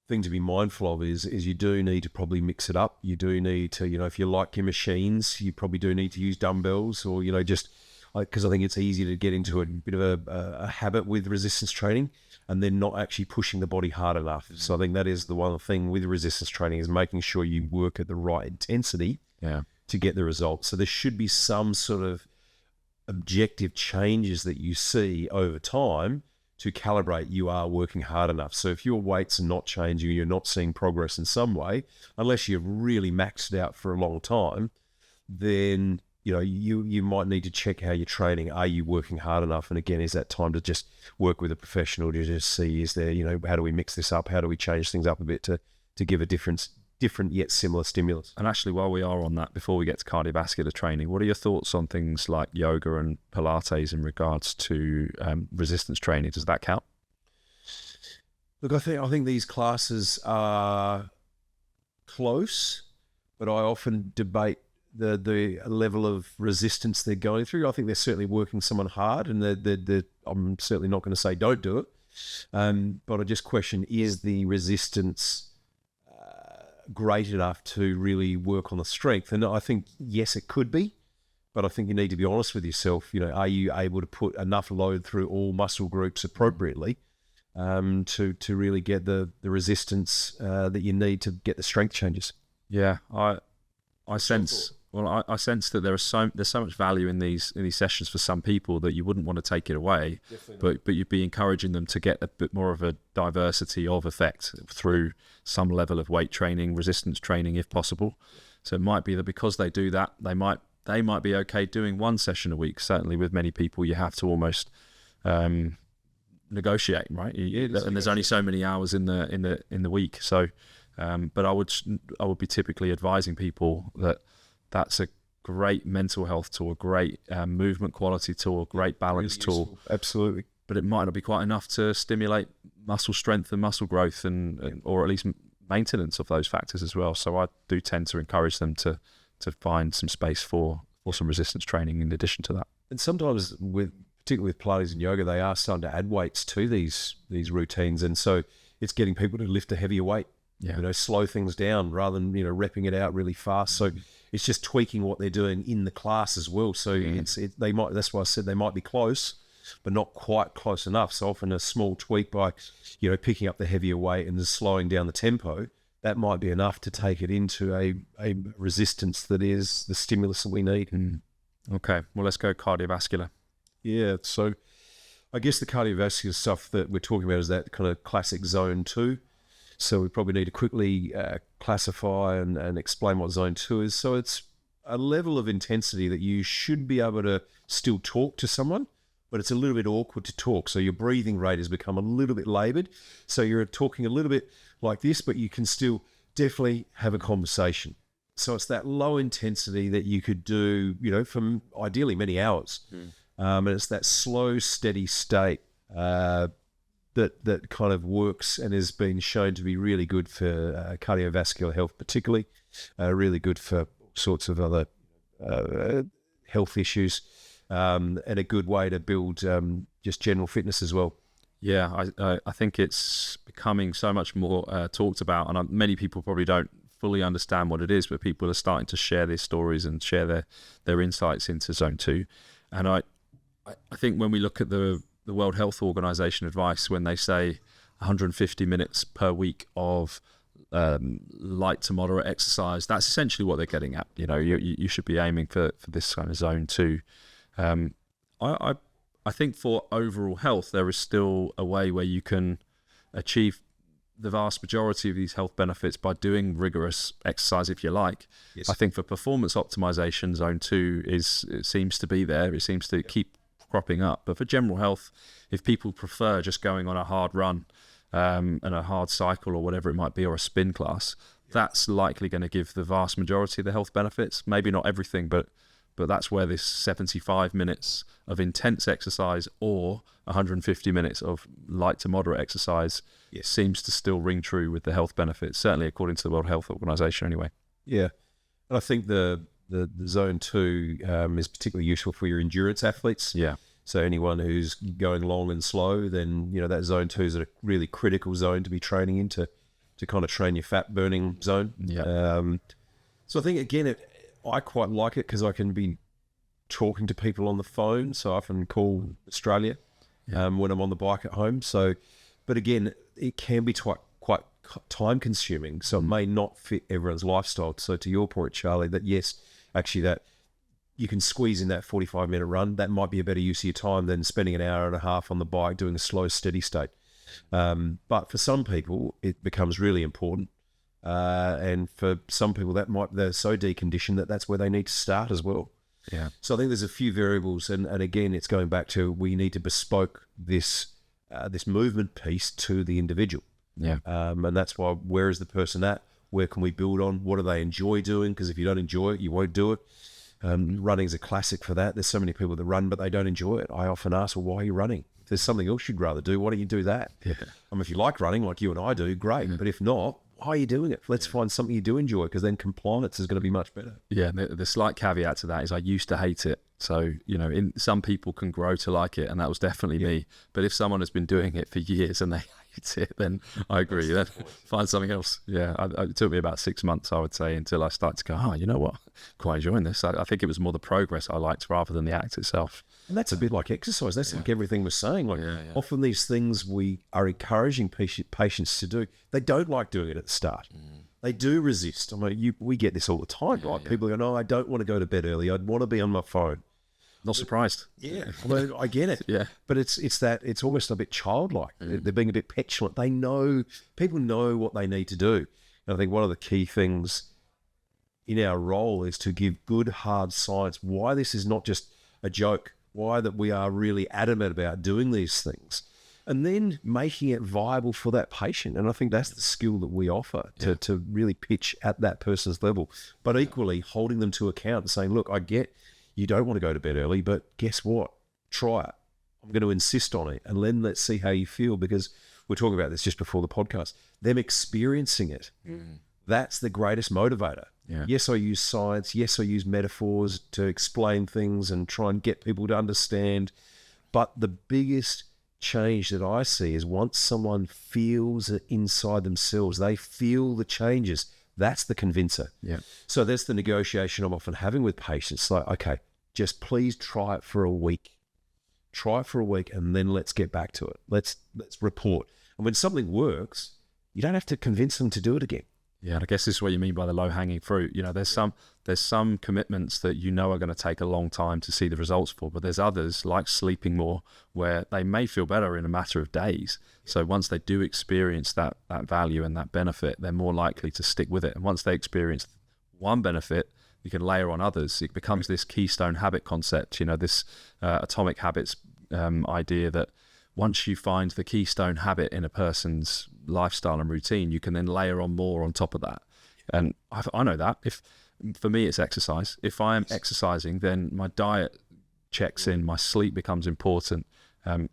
thing to be mindful of is you do need to probably mix it up. You do need to, if you like your machines, you probably do need to use dumbbells, or just because I think it's easy to get into a bit of a habit with resistance training and then not actually pushing the body hard enough. So I think that is the one thing with resistance training, is making sure you work at the right intensity to get the results. So there should be some sort of objective changes that you see over time to calibrate you are working hard enough. So if your weights are not changing, you're not seeing progress in some way, unless you've really maxed it out for a long time, then you might need to check how you're training. Are you working hard enough? And again, is that time to just work with a professional to just see, is there, how do we mix this up? How do we change things up a bit to give a different yet similar stimulus? And actually, while we are on that, before we get to cardiovascular training, what are your thoughts on things like yoga and Pilates in regards to resistance training? Does that count? Look, I think these classes are close, but I often debate the level of resistance they're going through. I think they're certainly working someone hard, and I'm certainly not going to say don't do it. But I just question, is the resistance great enough to really work on the strength? And I think, yes, it could be, but I think you need to be honest with yourself. Are you able to put enough load through all muscle groups appropriately to really get the resistance that you need to get the strength changes? Yeah, I sense that there's so much value in these sessions for some people that you wouldn't want to take it away, but you'd be encouraging them to get a bit more of a diversity of effect through some level of weight training, resistance training, if possible. So it might be that because they do that, they might be okay doing one session a week. Certainly, with many people, you have to almost negotiate, right? And there's only so many hours in the week. So, but I would be typically advising people that that's a great mental health tool, a great movement quality tool, a great balance tool. Absolutely. But it might not be quite enough to stimulate muscle strength and muscle growth, and or at least maintenance of those factors as well. So I do tend to encourage them to find some space for some resistance training in addition to that. And sometimes, particularly with Pilates and yoga, they are starting to add weights to these routines, and so it's getting people to lift a heavier weight. Yeah. Slow things down rather than repping it out really fast. So it's just tweaking what they're doing in the class as well. So they might. That's why I said they might be close, but not quite close enough. So often a small tweak by picking up the heavier weight and just slowing down the tempo, that might be enough to take it into a resistance that is the stimulus that we need. Okay, well, let's go cardiovascular. Yeah, so I guess the cardiovascular stuff that we're talking about is that kind of classic zone 2. So we probably need to quickly classify and explain what zone 2 is. So it's a level of intensity that you should be able to still talk to someone, but it's a little bit awkward to talk. So your breathing rate has become a little bit labored. So you're talking a little bit like this, but you can still definitely have a conversation. So it's that low intensity that you could do, from ideally many hours. And it's that slow, steady state that kind of works and has been shown to be really good for cardiovascular health, particularly really good for sorts of other health issues, and a good way to build just general fitness as well. Yeah, I think it's becoming so much more talked about, and many people probably don't fully understand what it is, but people are starting to share their stories and share their insights into zone 2. And I think when we look at the World Health Organization advice, when they say 150 minutes per week of light to moderate exercise, that's essentially what they're getting at. You should be aiming for this kind of zone 2. I think for overall health, there is still a way where you can achieve the vast majority of these health benefits by doing rigorous exercise, if you like. Yes. I think for performance optimization, zone 2 it seems to be there. It seems to keep cropping up. But for general health, if people prefer just going on a hard run and a hard cycle or whatever it might be, or a spin class, that's likely going to give the vast majority of the health benefits. Maybe not everything, but that's where this 75 minutes of intense exercise or 150 minutes of light to moderate exercise seems to still ring true with the health benefits, certainly according to the World Health Organization anyway. Yeah. And I think the zone 2 is particularly useful for your endurance athletes. Yeah. So anyone who's going long and slow, then, that zone 2 is a really critical zone to be training into, to kind of train your fat burning zone. Yeah. So I think, again, I quite like it because I can be talking to people on the phone. So I often call Australia when I'm on the bike at home. So, but again, it can be quite time consuming. So it may not fit everyone's lifestyle. So to your point, Charlie, that yes, actually that you can squeeze in that 45-minute run. That might be a better use of your time than spending an hour and a half on the bike doing a slow, steady state. But for some people, it becomes really important. And for some people, they're so deconditioned that that's where they need to start as well. Yeah. So I think there's a few variables, and again, it's going back to we need to bespoke this movement piece to the individual. Yeah. And that's why, where is the person at? Where can we build on? What do they enjoy doing? Because if you don't enjoy it, you won't do it. Running is a classic for that. There's so many people that run, but they don't enjoy it. I often ask, well, why are you running? If there's something else you'd rather do, why don't you do that? Yeah. If you like running, like you and I do, great. But if not, why are you doing it? Let's find something you do enjoy, because then compliance is going to be much better. Yeah, the slight caveat to that is I used to hate it. So, some people can grow to like it, and that was definitely me. But if someone has been doing it for years and they hate it, then I agree. Then find something else. Yeah, it took me about 6 months, I would say, until I started to go, you know what? Quite enjoying this. I think it was more the progress I liked rather than the act itself. And that's a bit like exercise. That's like everything we're saying. Often these things we are encouraging patients to do, they don't like doing it at the start. They do resist. We get this all the time, right? People go, no, I don't want to go to bed early. I'd want to be on my phone. Not surprised. Yeah, I get it. Yeah, but it's almost a bit childlike. They're being a bit petulant. People know what they need to do. And I think one of the key things in our role is to give good, hard science why this is not just a joke, why that we are really adamant about doing these things, and then making it viable for that patient. And I think that's the skill that we offer to really pitch at that person's level, but equally holding them to account and saying, look, I get you don't want to go to bed early, but guess what? Try it. I'm going to insist on it, and then let's see how you feel, because we're talking about this just before the podcast. Them experiencing it, that's the greatest motivator. Yeah. Yes, I use science. Yes, I use metaphors to explain things and try and get people to understand. But the biggest change that I see is once someone feels it inside themselves, they feel the changes. That's the convincer. Yeah. So that's the negotiation I'm often having with patients. Like, okay, just please try it for a week. Try it for a week, and then let's get back to it. Let's report. And when something works, you don't have to convince them to do it again. Yeah, and I guess this is what you mean by the low-hanging fruit. There's some commitments that are going to take a long time to see the results for, but there's others, like sleeping more, where they may feel better in a matter of days. So once they do experience that value and that benefit, they're more likely to stick with it. And once they experience one benefit, you can layer on others. It becomes this keystone habit concept, this atomic habits idea that once you find the keystone habit in a person's lifestyle and routine, you can then layer on more on top of that. And I know that for me, it's exercise. If I am exercising, then my diet checks in, my sleep becomes important.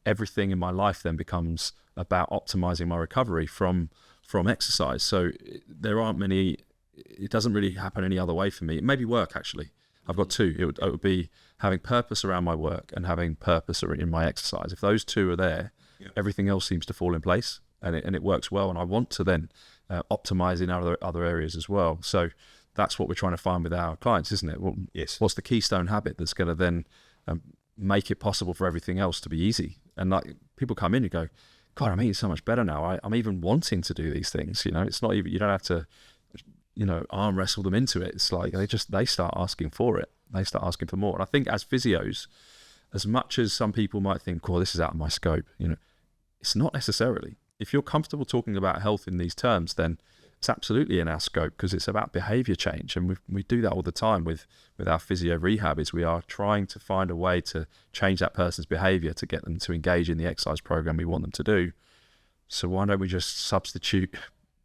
Everything in my life then becomes about optimizing my recovery from exercise. So there aren't many, it doesn't really happen any other way for me. It may be work, actually. I've got two. It would be having purpose around my work and having purpose in my exercise. If those two are there, everything else seems to fall in place, and it works well. And I want to then optimize in other areas as well. So that's what we're trying to find with our clients, isn't it? Well, yes. What's the keystone habit that's going to then make it possible for everything else to be easy? And like people come in and go, God, I'm eating so much better now. I'm even wanting to do these things. It's not even, you don't have to, arm wrestle them into it. It's like they start asking for it. They start asking for more. And I think as physios, as much as some people might think, "Oh, this is out of my scope," it's not necessarily. If you're comfortable talking about health in these terms, then it's absolutely in our scope, because it's about behavior change, and we do that all the time with our physio rehab. Is we are trying to find a way to change that person's behavior to get them to engage in the exercise program we want them to do. So why don't we just substitute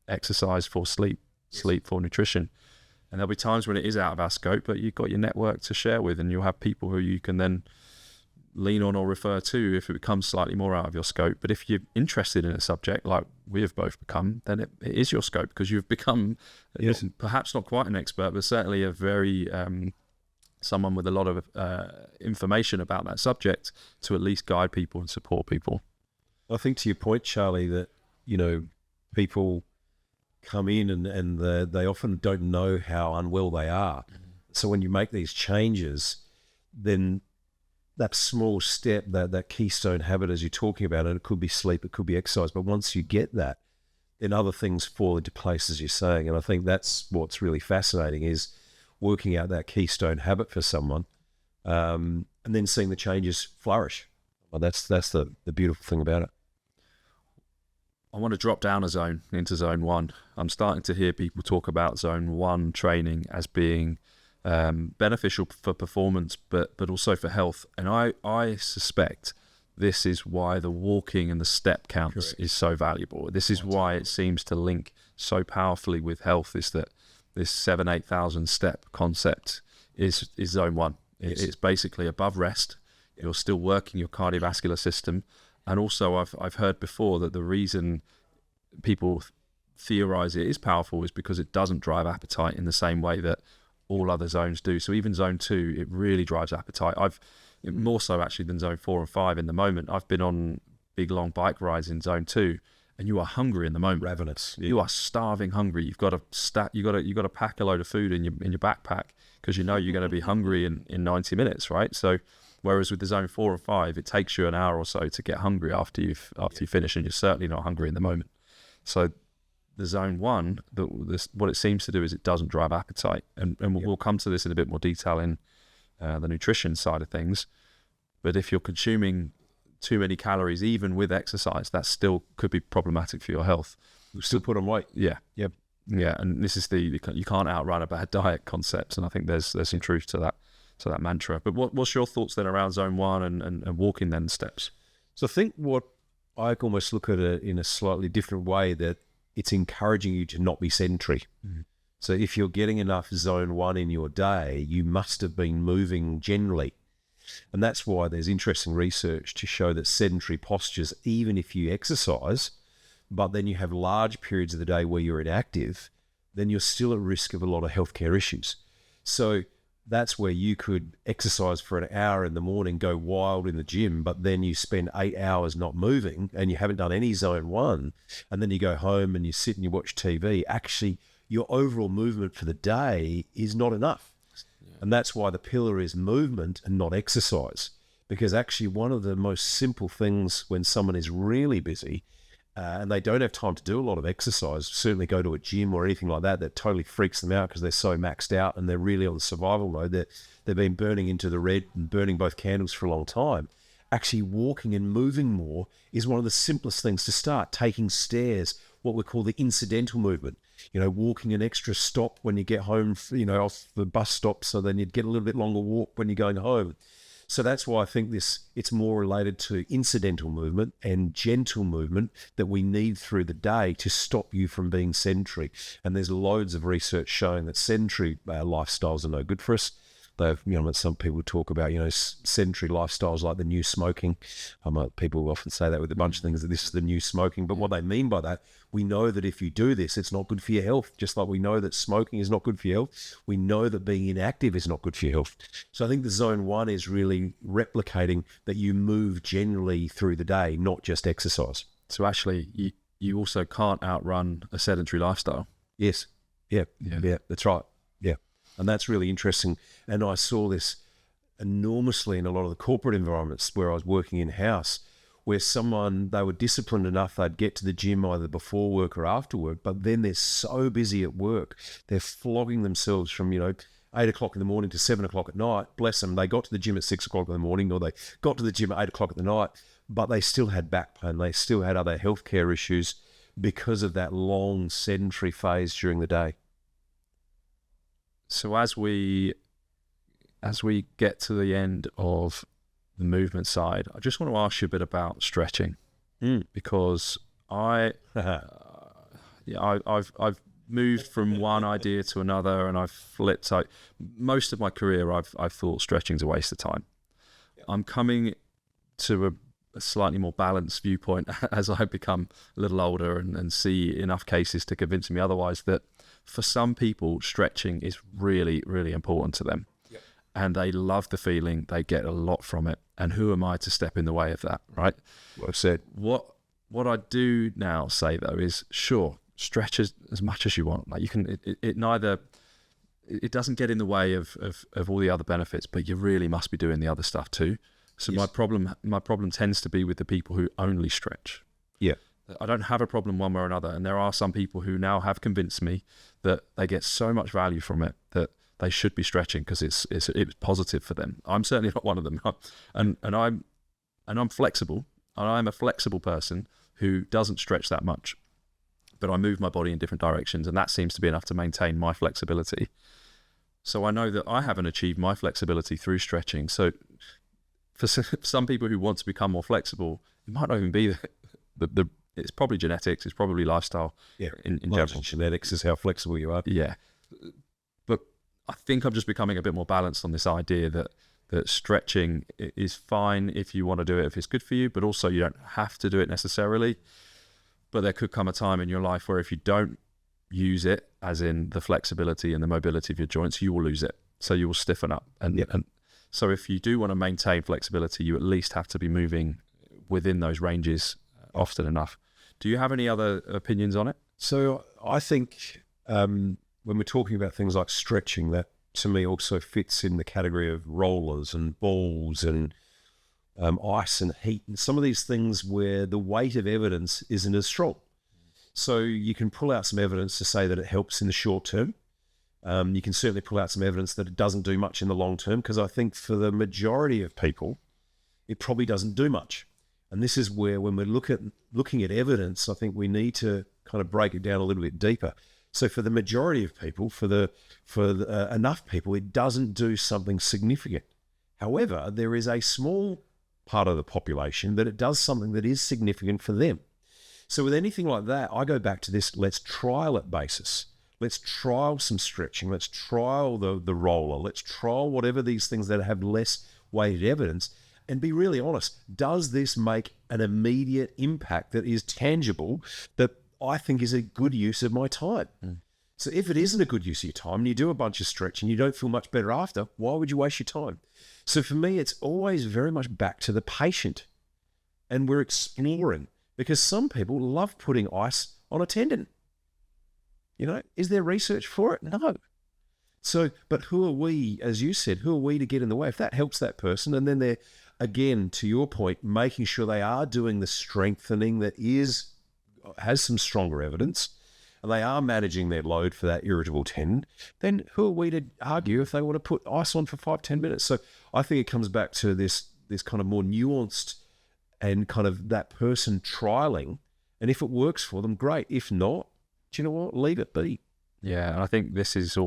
exercise for sleep, sleep for nutrition? And there'll be times when it is out of our scope, but you've got your network to share with, and you'll have people who you can then lean on or refer to if it becomes slightly more out of your scope. But if you're interested in a subject like we have both become, then it is your scope, because you've become perhaps not quite an expert, but certainly a very someone with a lot of information about that subject to at least guide people and support people. I think to your point, Charlie, that, people come in and they often don't know how unwell they are. So when you make these changes, then that small step, that keystone habit, as you're talking about, and it could be sleep, it could be exercise, but once you get that, then other things fall into place, as you're saying. And I think that's what's really fascinating, is working out that keystone habit for someone, and then seeing the changes flourish. Well, that's the beautiful thing about it. I want to drop down a zone into zone 1. I'm starting to hear people talk about zone 1 training as being beneficial for performance, but also for health. And I suspect this is why the walking and the step counts is so valuable. This is why it seems to link so powerfully with health, is that this 8,000 step concept is zone 1. Yes. It's basically above rest. You're still working your cardiovascular system. And also I've heard before that the reason people theorize it is powerful is because it doesn't drive appetite in the same way that all other zones do. So even zone 2, it really drives appetite. More so actually than zone 4 and 5 in the moment. I've been on big long bike rides in zone 2, and you are hungry in the moment. Ravenous. Yeah. You are starving hungry. You've got to pack a load of food in your backpack, because you're going to be hungry in 90 minutes, right? So whereas with the zone 4 and 5, it takes you an hour or so to get hungry after you finish, and you're certainly not hungry in the moment. So the zone 1, what it seems to do is it doesn't drive appetite, and we'll come to this in a bit more detail in the nutrition side of things. But if you're consuming too many calories, even with exercise, that still could be problematic for your health. You still put on weight. Yeah. Yep. Yeah, and this is you can't outrun a bad diet concept, and I think there's some truth to that mantra. But what's your thoughts then around zone 1 and walking then steps? So I think what I almost look at it in a slightly different way, that it's encouraging you to not be sedentary. Mm-hmm. So if you're getting enough zone 1 in your day, you must have been moving generally. And that's why there's interesting research to show that sedentary postures, even if you exercise, but then you have large periods of the day where you're inactive, then you're still at risk of a lot of healthcare issues. So that's where you could exercise for an hour in the morning, go wild in the gym, but then you spend 8 hours not moving and you haven't done any zone 1, and then you go home and you sit and you watch TV. Actually, your overall movement for the day is not enough. Yeah. And that's why the pillar is movement and not exercise. Because actually one of the most simple things when someone is really busy and they don't have time to do a lot of exercise, certainly go to a gym or anything like that totally freaks them out because they're so maxed out and they're really on survival mode. They've been burning into the red and burning both candles for a long time. Actually walking and moving more is one of the simplest things to start. Taking stairs, what we call the incidental movement. Walking an extra stop when you get home, off the bus stop, so then you'd get a little bit longer walk when you're going home. So that's why I think it's more related to incidental movement and gentle movement that we need through the day to stop you from being sedentary. And there's loads of research showing that sedentary lifestyles are no good for us. Some people talk about, sedentary lifestyles like the new smoking. People often say that with a bunch of things, that this is the new smoking. But what they mean by that, we know that if you do this, it's not good for your health. Just like we know that smoking is not good for your health, we know that being inactive is not good for your health. So I think the zone 1 is really replicating that you move generally through the day, not just exercise. So actually, you also can't outrun a sedentary lifestyle. Yes. Yeah, that's right. Yeah. And that's really interesting. And I saw this enormously in a lot of the corporate environments where I was working in-house, where they were disciplined enough, they'd get to the gym either before work or after work, but then they're so busy at work, they're flogging themselves from, 8 o'clock in the morning to 7 o'clock at night. Bless them, they got to the gym at 6 o'clock in the morning, or they got to the gym at 8 o'clock at the night, but they still had back pain, they still had other healthcare issues because of that long sedentary phase during the day. So as we get to the end of the movement side, I just want to ask you a bit about stretching, because I've moved from one idea to another, and I've flipped. Most of my career, I've thought stretching's a waste of time. I'm coming to a slightly more balanced viewpoint as I become a little older and see enough cases to convince me otherwise, that for some people, stretching is really, really important to them. Yep. And they love the feeling, they get a lot from it. And who am I to step in the way of that, right? Well said. What I do now say, though, is sure, stretch as much as you want. Like you can, it doesn't get in the way of all the other benefits, but you really must be doing the other stuff too. So yes. My problem tends to be with the people who only stretch. Yeah. I don't have a problem one way or another. And there are some people who now have convinced me that they get so much value from it that they should be stretching because it's positive for them. I'm certainly not one of them. And I'm flexible. And I'm a flexible person who doesn't stretch that much, but I move my body in different directions, and that seems to be enough to maintain my flexibility. So I know that I haven't achieved my flexibility through stretching. So for some people who want to become more flexible, it might not even be it's probably genetics, it's probably lifestyle. Yeah, in general. Genetics is how flexible you are. Yeah. But I think I'm just becoming a bit more balanced on this idea that stretching is fine if you want to do it, if it's good for you, but also you don't have to do it necessarily. But there could come a time in your life where if you don't use it, as in the flexibility and the mobility of your joints, you will lose it. So you will stiffen up. And so if you do want to maintain flexibility, you at least have to be moving within those ranges often enough. Do you have any other opinions on it? So I think when we're talking about things like stretching, that to me also fits in the category of rollers and balls and ice and heat and some of these things where the weight of evidence isn't as strong. So you can pull out some evidence to say that it helps in the short term. You can certainly pull out some evidence that it doesn't do much in the long term, because I think for the majority of people, it probably doesn't do much. And this is where, when we're looking at evidence, I think we need to kind of break it down a little bit deeper. So for the majority of people, for enough people, it doesn't do something significant. However, there is a small part of the population that it does something that is significant for them. So with anything like that, I go back to this let's trial it basis. Let's trial some stretching. Let's trial the roller. Let's trial whatever these things that have less weighted evidence, and be really honest. Does this make an immediate impact that is tangible, that I think is a good use of my time? So if it isn't a good use of your time and you do a bunch of stretch and you don't feel much better after, why would you waste your time? So for me, it's always very much back to the patient, and we're exploring, because some people love putting ice on a tendon. You know, is there research for it? No. So, but who are we, as you said, who are we to get in the way? If that helps that person, and then they're, again, to your point, making sure they are doing the strengthening that has some stronger evidence, and they are managing their load for that irritable tendon, then who are we to argue if they want to put ice on for 5-10 minutes? So I think it comes back to this kind of more nuanced and kind of that person trialing, and if it works for them, great. If not, do you know what? Leave it be. Yeah, and I think this is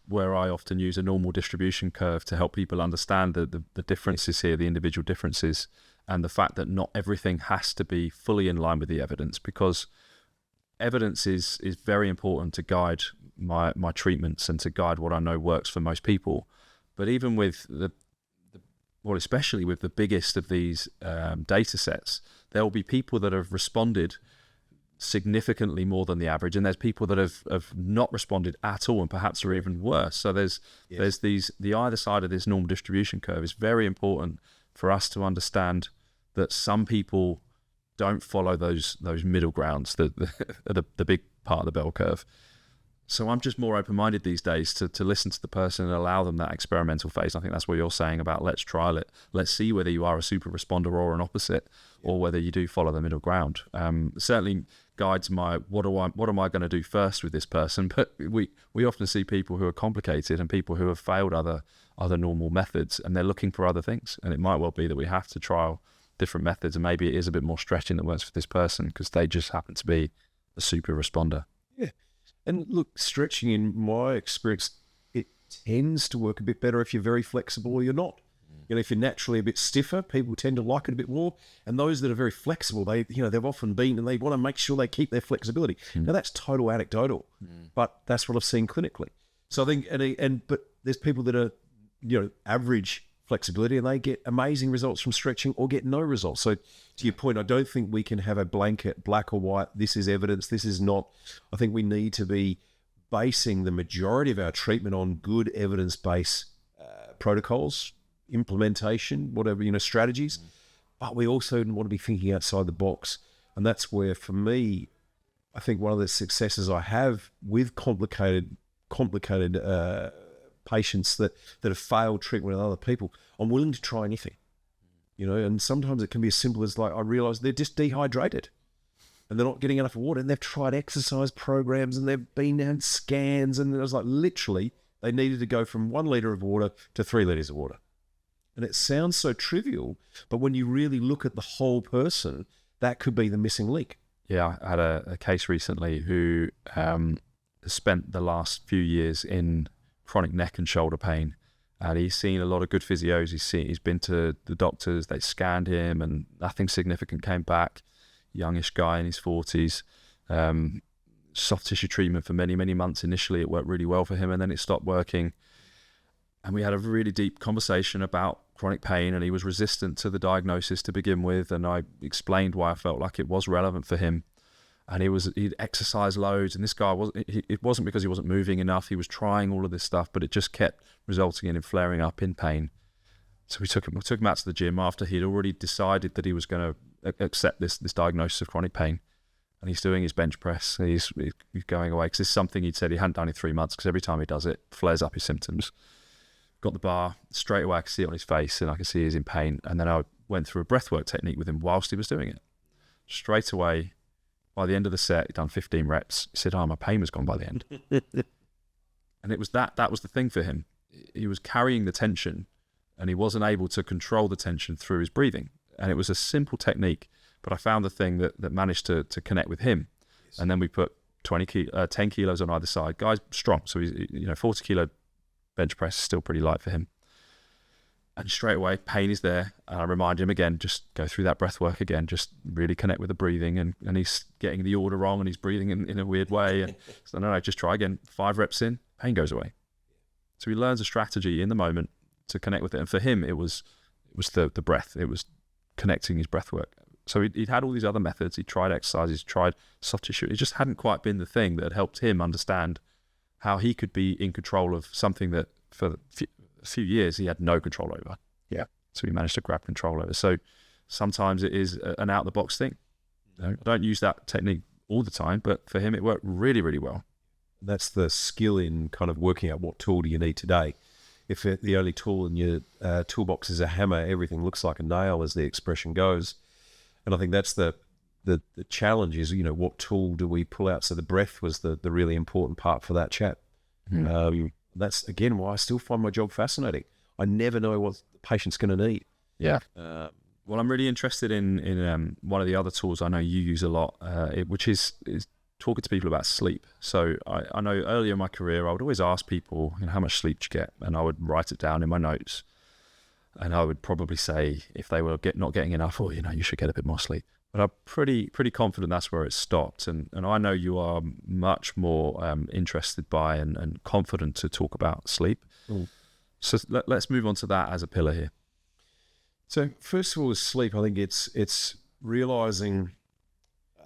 where I often use a normal distribution curve to help people understand the differences here, the individual differences, and the fact that not everything has to be fully in line with the evidence, because evidence is very important to guide my treatments and to guide what I know works for most people. But even with especially with the biggest of these data sets, there will be people that have responded significantly more than the average, and there's people that have not responded at all and perhaps are even worse. So there's the either side of this normal distribution curve. Is very important for us to understand that some people don't follow those middle grounds, the big part of the bell curve. So I'm just more open-minded these days to listen to the person and allow them that experimental phase. I think that's what you're saying about let's trial it. Let's see whether you are a super responder or an opposite, or whether you do follow the middle ground. Certainly guides my what am I going to do first with this person. But we often see people who are complicated and people who have failed other normal methods, and they're looking for other things. And it might well be that we have to trial different methods, and maybe it is a bit more stretching that works for this person because they just happen to be a super responder. Yeah. And look, stretching, in my experience, it tends to work a bit better if you're very flexible or you're not. If you're naturally a bit stiffer, people tend to like it a bit more. And those that are very flexible, they've often been, and they want to make sure they keep their flexibility. Now that's total anecdotal, but that's what I've seen clinically. So I think, but there's people that are, average flexibility, and they get amazing results from stretching or get no results. So to your point, I don't think we can have a blanket black or white, this is evidence, this is not. I think we need to be basing the majority of our treatment on good evidence-based protocols, implementation, whatever, strategies. But we also want to be thinking outside the box. And that's where, for me, I think one of the successes I have with complicated patients that have failed treatment with other people, I'm willing to try anything, and sometimes it can be as simple as, like, I realise they're just dehydrated and they're not getting enough water, and they've tried exercise programs and they've been down scans, and it was like literally they needed to go from 1 litre of water to 3 litres of water. And it sounds so trivial, but when you really look at the whole person, that could be the missing link. Yeah, I had a case recently who spent the last few years in chronic neck and shoulder pain, and he's seen a lot of good physios. He's been to the doctors, they scanned him and nothing significant came back. Youngish guy in his 40s, soft tissue treatment for many months. Initially it worked really well for him, and then it stopped working, and we had a really deep conversation about chronic pain, and he was resistant to the diagnosis to begin with, and I explained why I felt like it was relevant for him. And he'd exercised loads, and this guy it wasn't because he wasn't moving enough. He was trying all of this stuff, but it just kept resulting in him flaring up in pain. So we took him out to the gym after he'd already decided that he was going to accept this diagnosis of chronic pain. And he's doing his bench press. He's going away, because it's something he'd said he hadn't done in 3 months, because every time he does it, flares up his symptoms. Got the bar, straight away I could see it on his face, and I could see he's in pain. And then I went through a breathwork technique with him whilst he was doing it. Straight away, by the end of the set, he'd done 15 reps. He said, my pain was gone by the end. And it was that was the thing for him. He was carrying the tension, and he wasn't able to control the tension through his breathing. And it was a simple technique, but I found the thing that managed to connect with him. Yes. And then we put 10 kilos on either side. Guy's strong, so he's 40 kilo bench press is still pretty light for him. And straight away, pain is there. And I remind him again, just go through that breath work again, just really connect with the breathing. And he's getting the order wrong, and he's breathing in a weird way. And so, no, just try again. 5 reps in, pain goes away. So he learns a strategy in the moment to connect with it. And for him, it was the breath. It was connecting his breath work. So he'd had all these other methods. He tried exercises, tried soft tissue. It just hadn't quite been the thing that had helped him understand how he could be in control of something that for a few years he had no control over. Yeah. So he managed to grab control over. So sometimes it is an out-the-box thing. I don't use that technique all the time, but for him it worked really, really well. That's the skill in kind of working out what tool do you need today. If the only tool in your toolbox is a hammer, everything looks like a nail, as the expression goes. And I think that's the challenge is, what tool do we pull out? So the breath was the really important part for that chat. Mm-hmm. That's, again, why I still find my job fascinating. I never know what the patient's going to need. Yeah. Well, I'm really interested in one of the other tools I know you use a lot, which is talking to people about sleep. So I know earlier in my career, I would always ask people, how much sleep do you get? And I would write it down in my notes. And I would probably say if they were not getting enough, or, you should get a bit more sleep. But I'm pretty confident that's where it stopped. And I know you are much more interested by and confident to talk about sleep. Mm. So let's move on to that as a pillar here. So first of all, with sleep, I think it's realizing,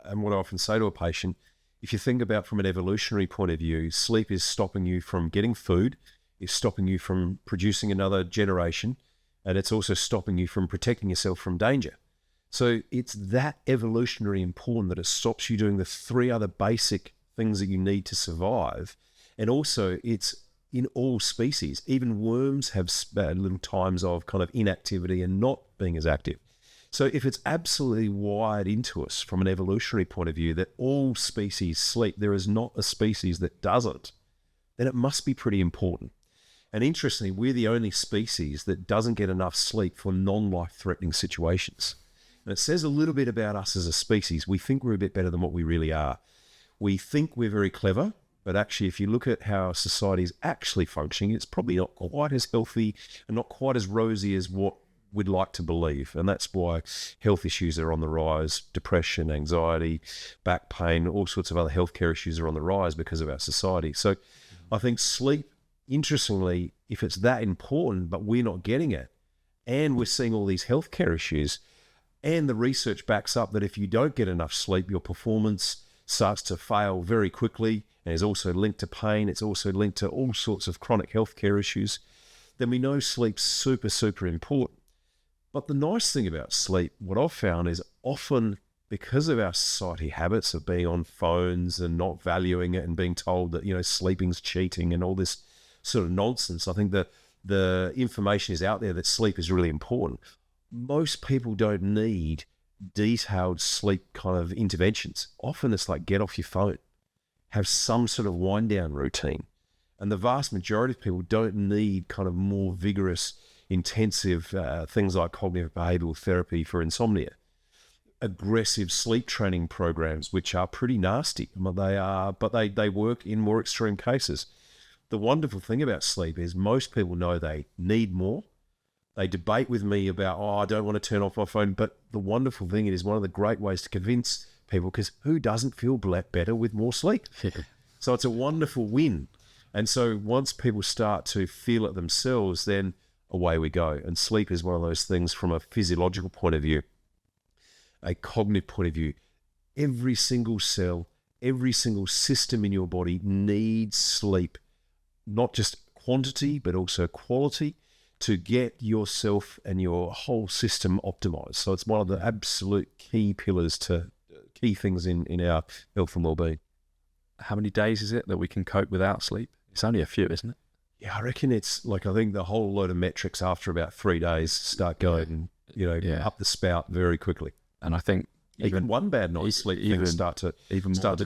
and what I often say to a patient, if you think about from an evolutionary point of view, sleep is stopping you from getting food, it's stopping you from producing another generation, and it's also stopping you from protecting yourself from danger. So it's that evolutionary important that it stops you doing the 3 other basic things that you need to survive. And also it's in all species. Even worms have little times of kind of inactivity and not being as active. So if it's absolutely wired into us from an evolutionary point of view that all species sleep, there is not a species that doesn't, then it must be pretty important. And interestingly, we're the only species that doesn't get enough sleep for non-life-threatening situations. And it says a little bit about us as a species. We think we're a bit better than what we really are. We think we're very clever. But actually, if you look at how society is actually functioning, it's probably not quite as healthy and not quite as rosy as what we'd like to believe. And that's why health issues are on the rise. Depression, anxiety, back pain, all sorts of other healthcare issues are on the rise because of our society. So I think sleep, interestingly, if it's that important, but we're not getting it, and we're seeing all these healthcare issues, and the research backs up that if you don't get enough sleep, your performance starts to fail very quickly, and is also linked to pain. It's also linked to all sorts of chronic healthcare issues. Then we know sleep's super, super important. But the nice thing about sleep, what I've found is often because of our society habits of being on phones and not valuing it and being told that, sleeping's cheating and all this sort of nonsense, I think that the information is out there that sleep is really important. Most people don't need detailed sleep kind of interventions. Often it's like, get off your phone, have some sort of wind down routine. And the vast majority of people don't need kind of more vigorous, intensive things like cognitive behavioral therapy for insomnia, aggressive sleep training programs, which are pretty nasty. But they work in more extreme cases. The wonderful thing about sleep is most people know they need more. They debate with me about, I don't want to turn off my phone. But the wonderful thing is one of the great ways to convince people, because who doesn't feel better with more sleep? So it's a wonderful win. And so once people start to feel it themselves, then away we go. And sleep is one of those things from a physiological point of view, a cognitive point of view. Every single cell, every single system in your body needs sleep, not just quantity, but also quality, to get yourself and your whole system optimized. So it's one of the absolute key pillars to key things in our health and well-being. How many days is it that we can cope without sleep? It's only a few, isn't it? Yeah, I reckon it's like, I think the whole load of metrics after about 3 days start going, up the spout very quickly. And I think even one bad night's sleep things start to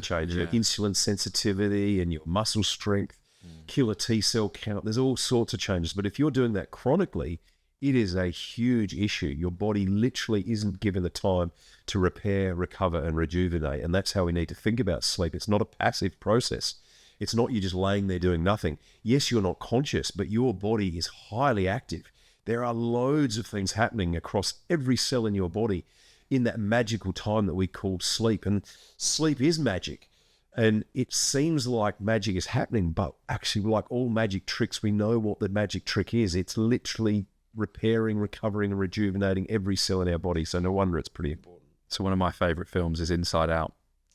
change. Yeah. Your insulin sensitivity and your muscle strength, killer T cell count. There's all sorts of changes. But if you're doing that chronically, it is a huge issue. Your body literally isn't given the time to repair, recover, and rejuvenate. And that's how we need to think about sleep. It's not a passive process. It's not you just laying there doing nothing. Yes, you're not conscious, but your body is highly active. There are loads of things happening across every cell in your body in that magical time that we call sleep. And sleep is magic. And it seems like magic is happening, but actually, like all magic tricks, we know what the magic trick is. It's literally repairing, recovering, and rejuvenating every cell in our body. So no wonder it's pretty important. So one of my favorite films is Inside Out.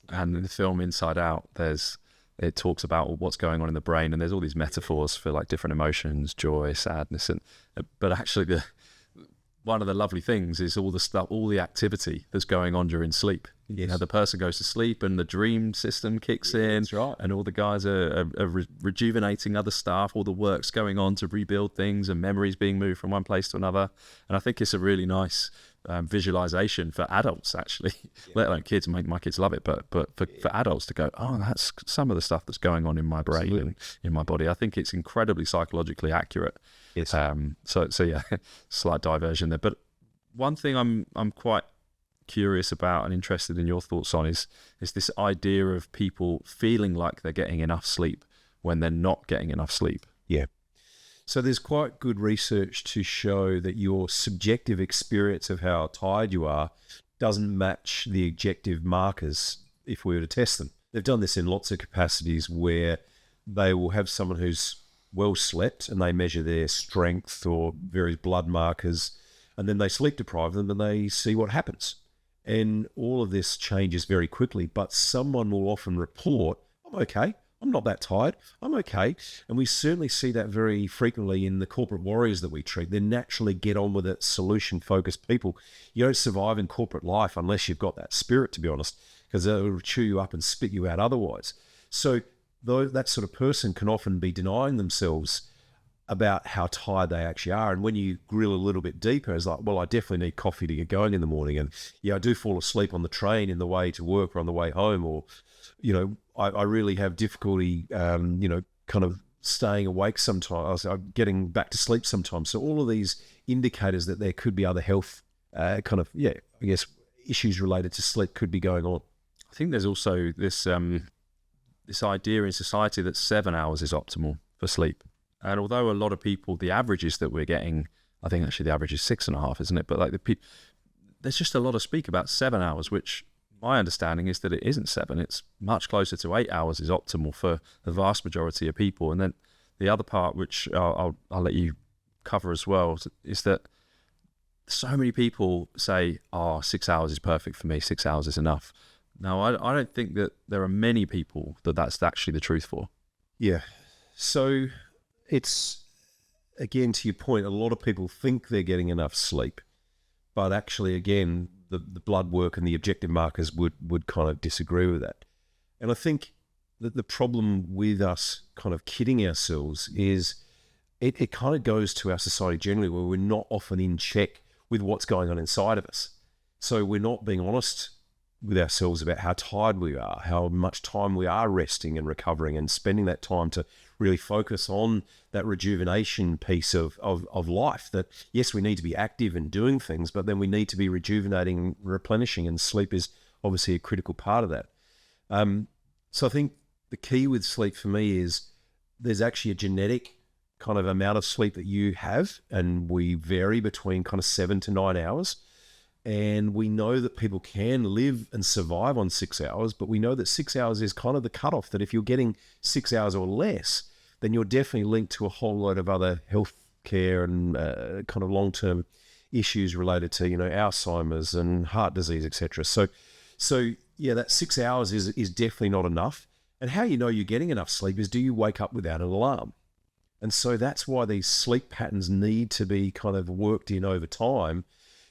And in the film Inside Out, it talks about what's going on in the brain, and there's all these metaphors for like different emotions, joy, sadness, but actually one of the lovely things is all the stuff, all the activity that's going on during sleep. Yes. The person goes to sleep and the dream system kicks in. That's right. And all the guys are rejuvenating other stuff, all the work's going on to rebuild things and memories being moved from one place to another. And I think it's a really nice visualization for adults, actually, let alone kids. My kids love it, but for adults to go, that's some of the stuff that's going on in my brain. Absolutely. And in my body. I think it's incredibly psychologically accurate. Yes. So yeah, slight diversion there. But one thing I'm quite curious about and interested in your thoughts on is this idea of people feeling like they're getting enough sleep when they're not getting enough sleep. Yeah. So there's quite good research to show that your subjective experience of how tired you are doesn't match the objective markers if we were to test them. They've done this in lots of capacities where they will have someone who's well slept and they measure their strength or various blood markers, and then they sleep deprive them and they see what happens. And all of this changes very quickly, but someone will often report, I'm okay. I'm not that tired. I'm okay. And we certainly see that very frequently in the corporate warriors that we treat. They naturally get on with it, solution-focused people. You don't survive in corporate life unless you've got that spirit, to be honest, because it'll chew you up and spit you out otherwise. So that sort of person can often be denying themselves about how tired they actually are. And when you grill a little bit deeper, it's like, well, I definitely need coffee to get going in the morning. And yeah, I do fall asleep on the train in the way to work or on the way home, or, I really have difficulty, kind of staying awake sometimes. I'm getting back to sleep sometimes. So all of these indicators that there could be other health issues related to sleep could be going on. I think there's also this this idea in society that 7 hours is optimal for sleep. And although a lot of people, the averages that we're getting, I think actually the average is 6.5, isn't it? But like there's just a lot of speak about 7 hours, which my understanding is that it isn't 7. It's much closer to 8 hours is optimal for the vast majority of people. And then the other part, which I'll let you cover as well, is that so many people say, 6 hours is perfect for me, 6 hours is enough. Now, I don't think that there are many people that's actually the truth for. Yeah. So it's, again, to your point, a lot of people think they're getting enough sleep, but actually, again, the blood work and the objective markers would kind of disagree with that. And I think that the problem with us kind of kidding ourselves is it kind of goes to our society generally, where we're not often in check with what's going on inside of us. So we're not being honest with ourselves about how tired we are, how much time we are resting and recovering and spending that time to really focus on that rejuvenation piece of life. That, yes, we need to be active and doing things, but then we need to be rejuvenating and replenishing, and sleep is obviously a critical part of that. So I think the key with sleep for me is there's actually a genetic kind of amount of sleep that you have, and we vary between kind of 7 to 9 hours. And we know that people can live and survive on 6 hours, but we know that 6 hours is kind of the cutoff, that if you're getting 6 hours or less, then you're definitely linked to a whole lot of other health care and kind of long-term issues related to, Alzheimer's and heart disease, etc. So yeah, that 6 hours is definitely not enough. And how you know you're getting enough sleep is, do you wake up without an alarm? And so that's why these sleep patterns need to be kind of worked in over time,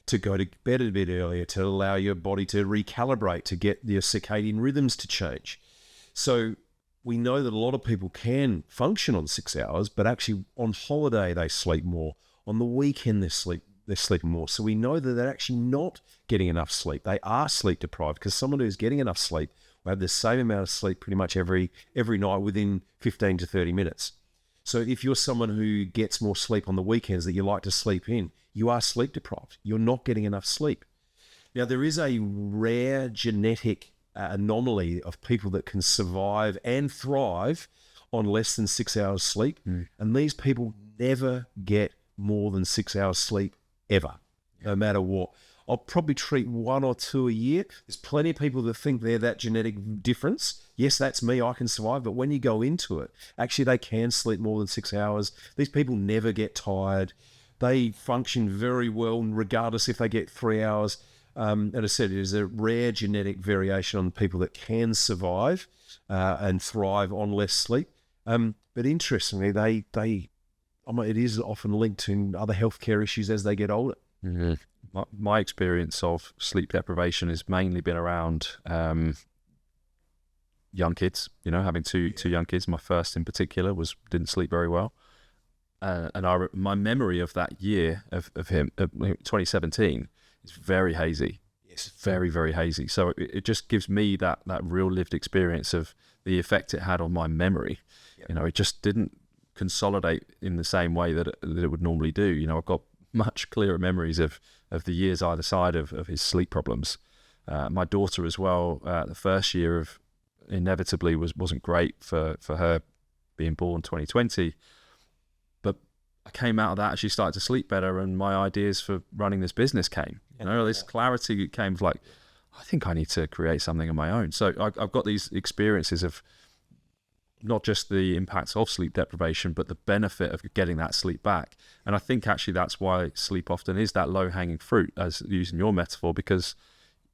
to go to bed a bit earlier, to allow your body to recalibrate, to get your circadian rhythms to change. So we know that a lot of people can function on 6 hours, but actually on holiday they sleep more. On the weekend they're sleeping more. So we know that they're actually not getting enough sleep. They are sleep deprived, because someone who's getting enough sleep will have the same amount of sleep pretty much every night within 15 to 30 minutes. So if you're someone who gets more sleep on the weekends that you like to sleep in, you are sleep deprived. You're not getting enough sleep. Now, there is a rare genetic anomaly of people that can survive and thrive on less than 6 hours sleep. And these people never get more than 6 hours sleep ever, no matter what. I'll probably treat 1 or 2 a year. There's plenty of people that think they're that genetic difference. Yes, that's me, I can survive. But when you go into it, actually they can sleep more than 6 hours. These people never get tired. They function very well, regardless if they get 3 hours. And as I said, it is a rare genetic variation on people that can survive and thrive on less sleep. But interestingly, it is often linked to other healthcare issues as they get older. Mm-hmm. My experience of sleep deprivation has mainly been around young kids. Having two young kids. My first in particular didn't sleep very well. And my memory of that year of him, 2017, is very hazy. Yes, very, very hazy. So it just gives me that real lived experience of the effect it had on my memory. Yep. It just didn't consolidate in the same way that it would normally do. I've got much clearer memories of the years either side of his sleep problems. My daughter as well, the first year of inevitably wasn't great for her being born 2020. I came out of that, she started to sleep better, and my ideas for running this business came. This clarity came of like, I think I need to create something of my own. So I've got these experiences of not just the impacts of sleep deprivation, but the benefit of getting that sleep back. And I think actually that's why sleep often is that low-hanging fruit, as using your metaphor, because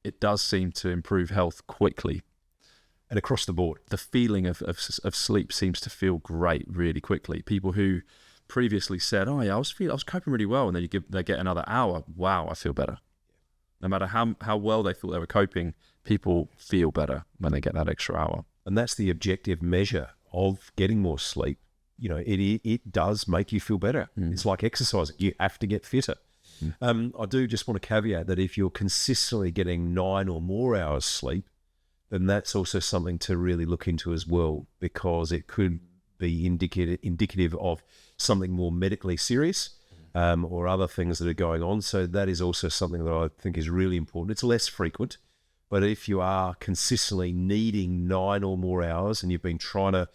it does seem to improve health quickly. And across the board. The feeling of sleep seems to feel great really quickly. People who previously said, "Oh yeah, I was coping really well," and then they get another hour. Wow, I feel better. No matter how well they thought they were coping, people feel better when they get that extra hour. And that's the objective measure of getting more sleep. It does make you feel better. It's like exercising. You have to get fitter. I do just want to caveat that if you're consistently getting 9 or more hours sleep, then that's also something to really look into as well, because it could be indicative of something more medically serious or other things that are going on. So that is also something that I think is really important. It's less frequent, But if you are consistently needing 9 or more hours and you've been trying to,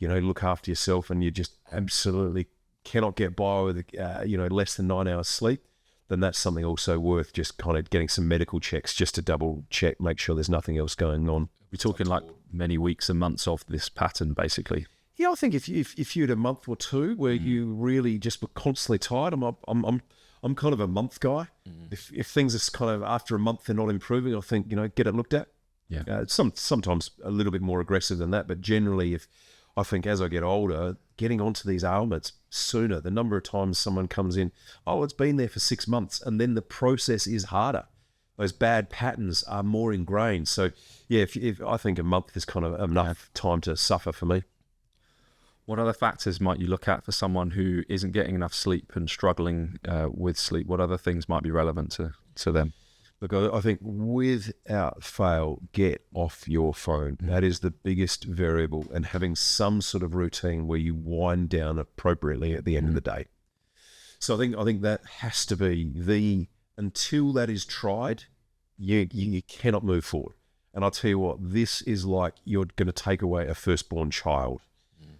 look after yourself and you just absolutely cannot get by with, less than 9 hours sleep, then that's something also worth just kind of getting some medical checks just to double check, make sure there's nothing else going on. We're talking like many weeks and months of this pattern, basically. Yeah, I think if you had a month or two where you really just were constantly tired, I'm kind of a month guy. If things are kind of after a month they're not improving, I think get it looked at. Yeah. Sometimes a little bit more aggressive than that, but generally, I think as I get older, getting onto these ailments sooner. The number of times someone comes in, it's been there for 6 months, and then the process is harder. Those bad patterns are more ingrained. So yeah, if I think a month is kind of enough time to suffer for me. What other factors might you look at for someone who isn't getting enough sleep and struggling with sleep? What other things might be relevant to them? Look, I think without fail, get off your phone. That is the biggest variable, and having some sort of routine where you wind down appropriately at the end of the day. So I think that has to be until that is tried, you cannot move forward. And I'll tell you what, this is like you're going to take away a firstborn child.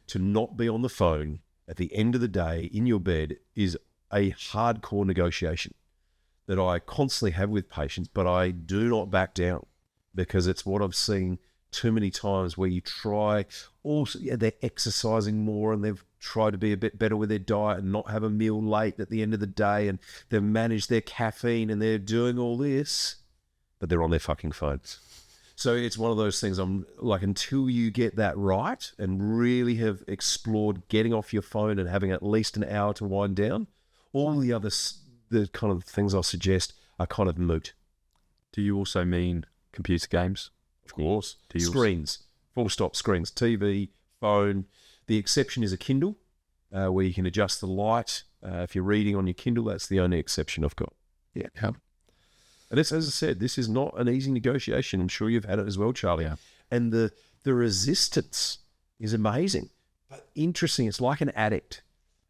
To not be on the phone at the end of the day in your bed is a hardcore negotiation that I constantly have with patients, but I do not back down, because it's what I've seen too many times where you try, also they're exercising more and they've tried to be a bit better with their diet and not have a meal late at the end of the day, and they've managed their caffeine and they're doing all this, but they're on their fucking phones. So it's one of those things, I'm like, until you get that right and really have explored getting off your phone and having at least an hour to wind down, all the kind of things I'll suggest are kind of moot. Do you also mean computer games? Of course. Do you screens, full stop, screens, TV, phone. The exception is a Kindle, where you can adjust the light. If you're reading on your Kindle, that's the only exception I've got. Yeah. And this, as I said, this is not an easy negotiation. I'm sure you've had it as well, Charlie. Yeah. And the resistance is amazing. But interesting, it's like an addict.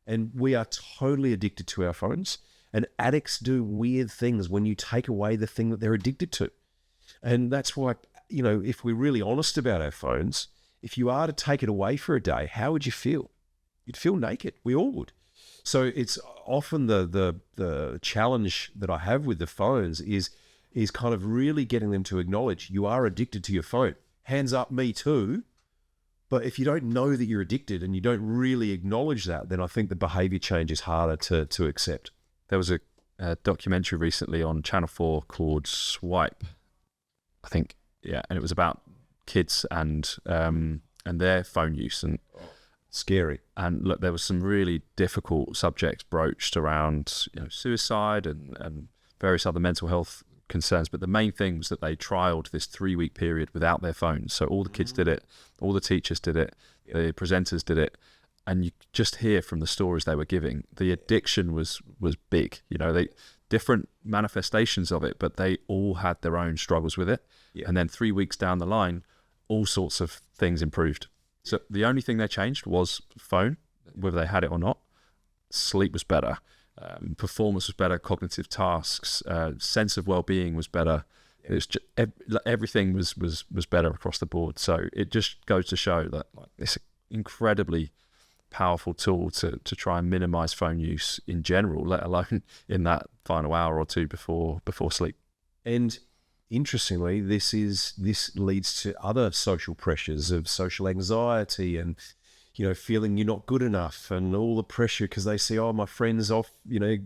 And we are totally addicted to our phones. And addicts do weird things when you take away the thing that they're addicted to. And that's why, if we're really honest about our phones, if you are to take it away for a day, how would you feel? You'd feel naked. We all would. So it's often the challenge that I have with the phones is kind of really getting them to acknowledge you are addicted to your phone. Hands up, me too. But if you don't know that you're addicted and you don't really acknowledge that, then I think the behavior change is harder to accept. There was a documentary recently on Channel 4 called Swipe, I think. Yeah, and it was about kids and their phone use, and scary. And look, there was some really difficult subjects broached around suicide and various other mental health concerns. But the main thing was that they trialed this 3-week period without their phones. So all the kids did it, all the teachers did it, the presenters did it. And you just hear from the stories they were giving, the addiction was big. They different manifestations of it, but they all had their own struggles with it. Yeah. And then 3 weeks down the line, all sorts of things improved. So the only thing they changed was phone, whether they had it or not. Sleep was better, performance was better, cognitive tasks, sense of well-being was better. It was just, everything was better across the board. So it just goes to show that it's an incredibly powerful tool to try and minimize phone use in general, let alone in that final hour or two before sleep. And interestingly, this leads to other social pressures of social anxiety and feeling you're not good enough, and all the pressure because they see, my friend's off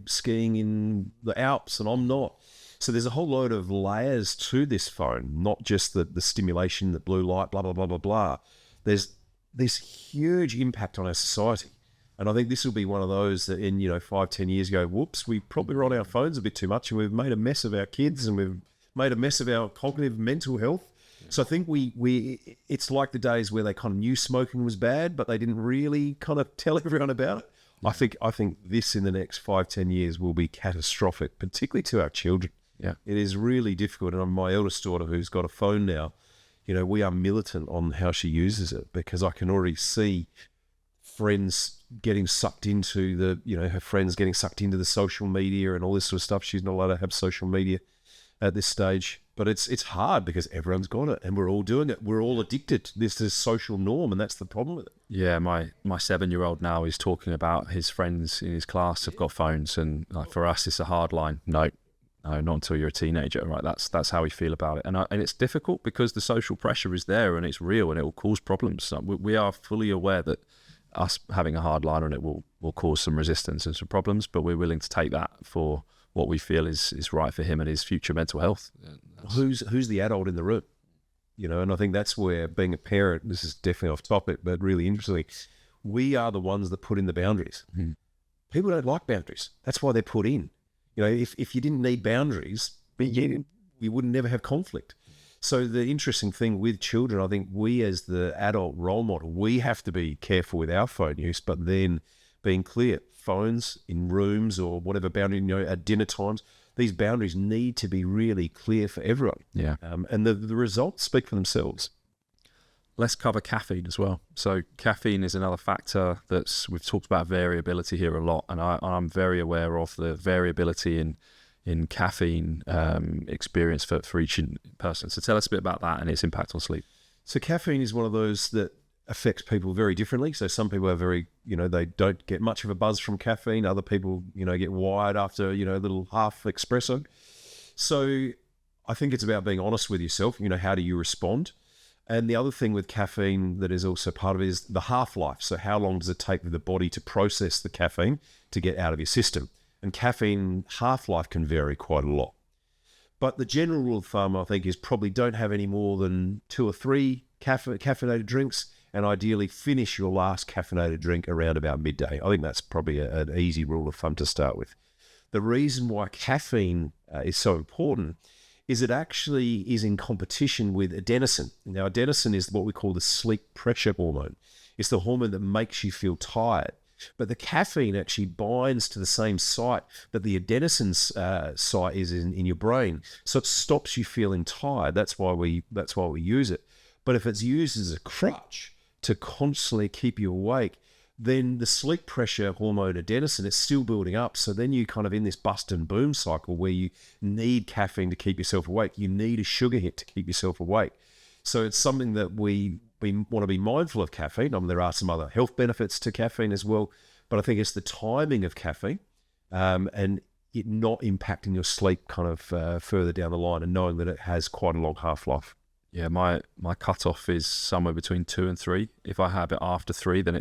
skiing in the Alps and I'm not. So there's a whole load of layers to this phone, not just the stimulation, the blue light, blah blah blah blah blah. There's this huge impact on our society. And I think this will be one of those that in 5-10 years go, whoops, we probably were on our phones a bit too much and we've made a mess of our kids and we've made a mess of our cognitive mental health. So I think it's like the days where they kind of knew smoking was bad, but they didn't really kind of tell everyone about it. I think this in the next 5-10 years will be catastrophic, particularly to our children. Yeah, it is really difficult. And my eldest daughter, who's got a phone now, we are militant on how she uses it, because I can already see friends getting sucked into her friends getting sucked into the social media and all this sort of stuff. She's not allowed to have social media at this stage. But it's hard because everyone's got it and we're all doing it. We're all addicted. This is social norm, and that's the problem with it. Yeah, my 7-year-old now is talking about his friends in his class have got phones, and like for us, it's a hard line. No, not until you're a teenager, right? That's how we feel about it, and it's difficult because the social pressure is there and it's real and it will cause problems. So we are fully aware that us having a hard line on it will cause some resistance and some problems, but we're willing to take that for what we feel is right for him and his future mental health. Who's the adult in the room? And I think that's where being a parent, this is definitely off topic, but really interesting, we are the ones that put in the boundaries. Mm. People don't like boundaries. That's why they're put in. If you didn't need boundaries, we would never have conflict. So the interesting thing with children, I think we as the adult role model, we have to be careful with our phone use, but then being clear, phones in rooms or whatever boundary, at dinner times, these boundaries need to be really clear for everyone. Yeah. And the results speak for themselves. Let's cover caffeine as well. So caffeine is another factor we've talked about variability here a lot, and I'm very aware of the variability in caffeine experience for each person. So tell us a bit about that and its impact on sleep. So caffeine is one of those that affects people very differently. So some people are very, they don't get much of a buzz from caffeine. Other people, get wired after, a little half espresso. So I think it's about being honest with yourself. How do you respond? And the other thing with caffeine that is also part of it is the half-life. So how long does it take for the body to process the caffeine to get out of your system? And caffeine half-life can vary quite a lot. But the general rule of thumb, I think, is probably don't have any more than 2 or 3 caffeinated drinks, and ideally finish your last caffeinated drink around about midday. I think that's probably an easy rule of thumb to start with. The reason why caffeine is so important is it actually is in competition with adenosine. Now, adenosine is what we call the sleep pressure hormone. It's the hormone that makes you feel tired. But the caffeine actually binds to the same site that the adenosine site is in your brain. So it stops you feeling tired. That's why we use it. But if it's used as a crutch to constantly keep you awake, then the sleep pressure hormone adenosine is still building up. So then you kind of in this bust and boom cycle where you need caffeine to keep yourself awake. You need a sugar hit to keep yourself awake. So it's something that we want to be mindful of caffeine. There are some other health benefits to caffeine as well, but I think it's the timing of caffeine and it not impacting your sleep kind of further down the line, and knowing that it has quite a long half-life. Yeah, my cutoff is somewhere between 2 and 3. If I have it after 3, then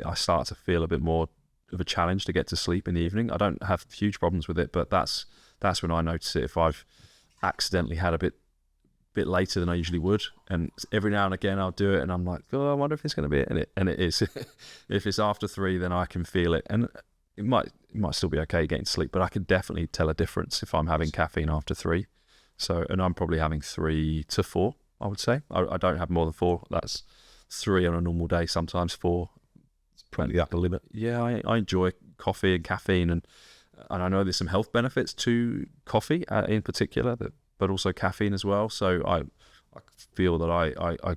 I start to feel a bit more of a challenge to get to sleep in the evening. I don't have huge problems with it, but that's when I notice it. If I've accidentally had a bit later than I usually would, and every now and again I'll do it, and I'm like, oh, I wonder if it's going to be it, and it is. If it's after 3, then I can feel it, and it might still be okay getting to sleep, but I can definitely tell a difference if I'm having caffeine after 3. So, and I'm probably having 3 to 4, I would say. I don't have more than 4. That's 3 on a normal day, sometimes 4. It's probably the upper limit. Yeah, I enjoy coffee and caffeine, and I know there's some health benefits to coffee in particular, but also caffeine as well. So I feel that I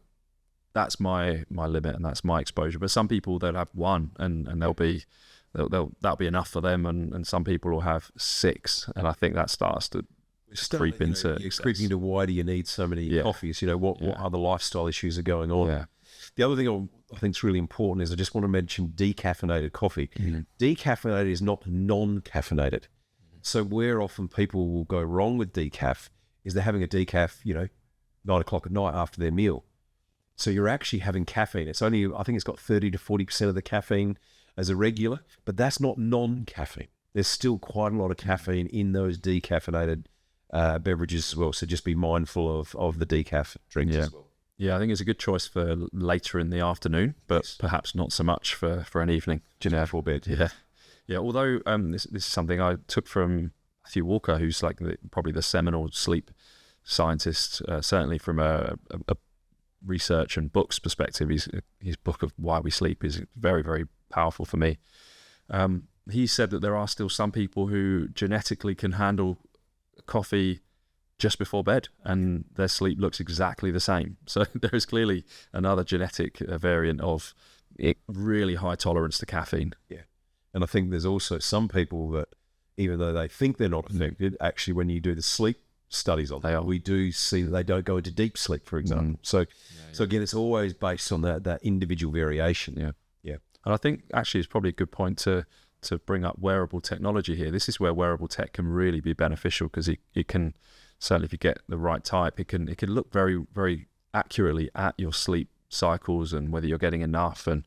that's my limit and that's my exposure. But some people, they'll have 1 and that'll be enough for them, and some people will have 6, and I think that starts to creep into why do you need so many coffees? What other lifestyle issues are going on? Yeah. The other thing I think is really important is I just want to mention decaffeinated coffee. Mm-hmm. Decaffeinated is not non-caffeinated. Mm-hmm. So where often people will go wrong with decaf is they're having a decaf, 9 o'clock at night after their meal. So you're actually having caffeine. It's only, I think it's got 30 to 40% of the caffeine as a regular, but that's not non-caffeine. There's still quite a lot of caffeine in those decaffeinated beverages as well. So just be mindful of the decaf drinks as well. Yeah, I think it's a good choice for later in the afternoon, but perhaps not so much for an evening. Before bed. Yeah. Although this is something I took from Matthew Walker, who's like probably the seminal sleep scientist, certainly from a research and books perspective. His book of Why We Sleep is very, very powerful for me. He said that there are still some people who genetically can handle coffee just before bed and their sleep looks exactly the same. So there is clearly another genetic variant of really high tolerance to caffeine. Yeah. And I think there's also some people that even though they think they're not affected, actually when you do the sleep studies on They that. are. We do see that they don't go into deep sleep, for example. So again, it's always based on that individual variation. Yeah. Yeah. And I think actually it's probably a good point to bring up wearable technology here. This is where wearable tech can really be beneficial, because it can, certainly if you get the right type, it can look very, very accurately at your sleep cycles and whether you're getting enough and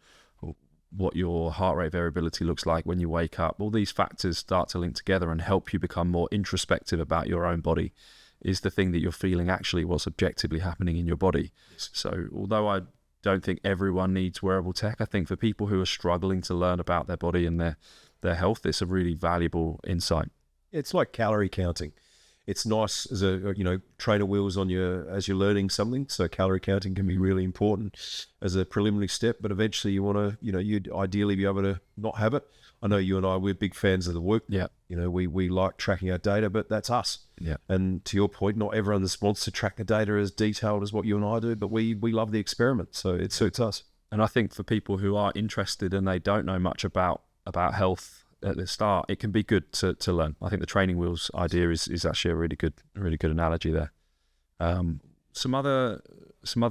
what your heart rate variability looks like when you wake up. All these factors start to link together and help you become more introspective about your own body. Is the thing that you're feeling actually what's objectively happening in your body? Yes. So although I don't think everyone needs wearable tech, I think for people who are struggling to learn about their body and their health, it's a really valuable insight. It's like calorie counting. It's nice as trainer wheels on as you're learning something. So calorie counting can be really important as a preliminary step, but eventually you want to, you'd ideally be able to not have it. I know you and I, we're big fans of the work. Yeah. We like tracking our data, but that's us. Yeah. And to your point, not everyone wants to track the data as detailed as what you and I do, but we love the experiment. So it suits us. And I think for people who are interested and they don't know much about health at the start, it can be good to learn. I think the training wheels idea is actually a really good analogy there. Some other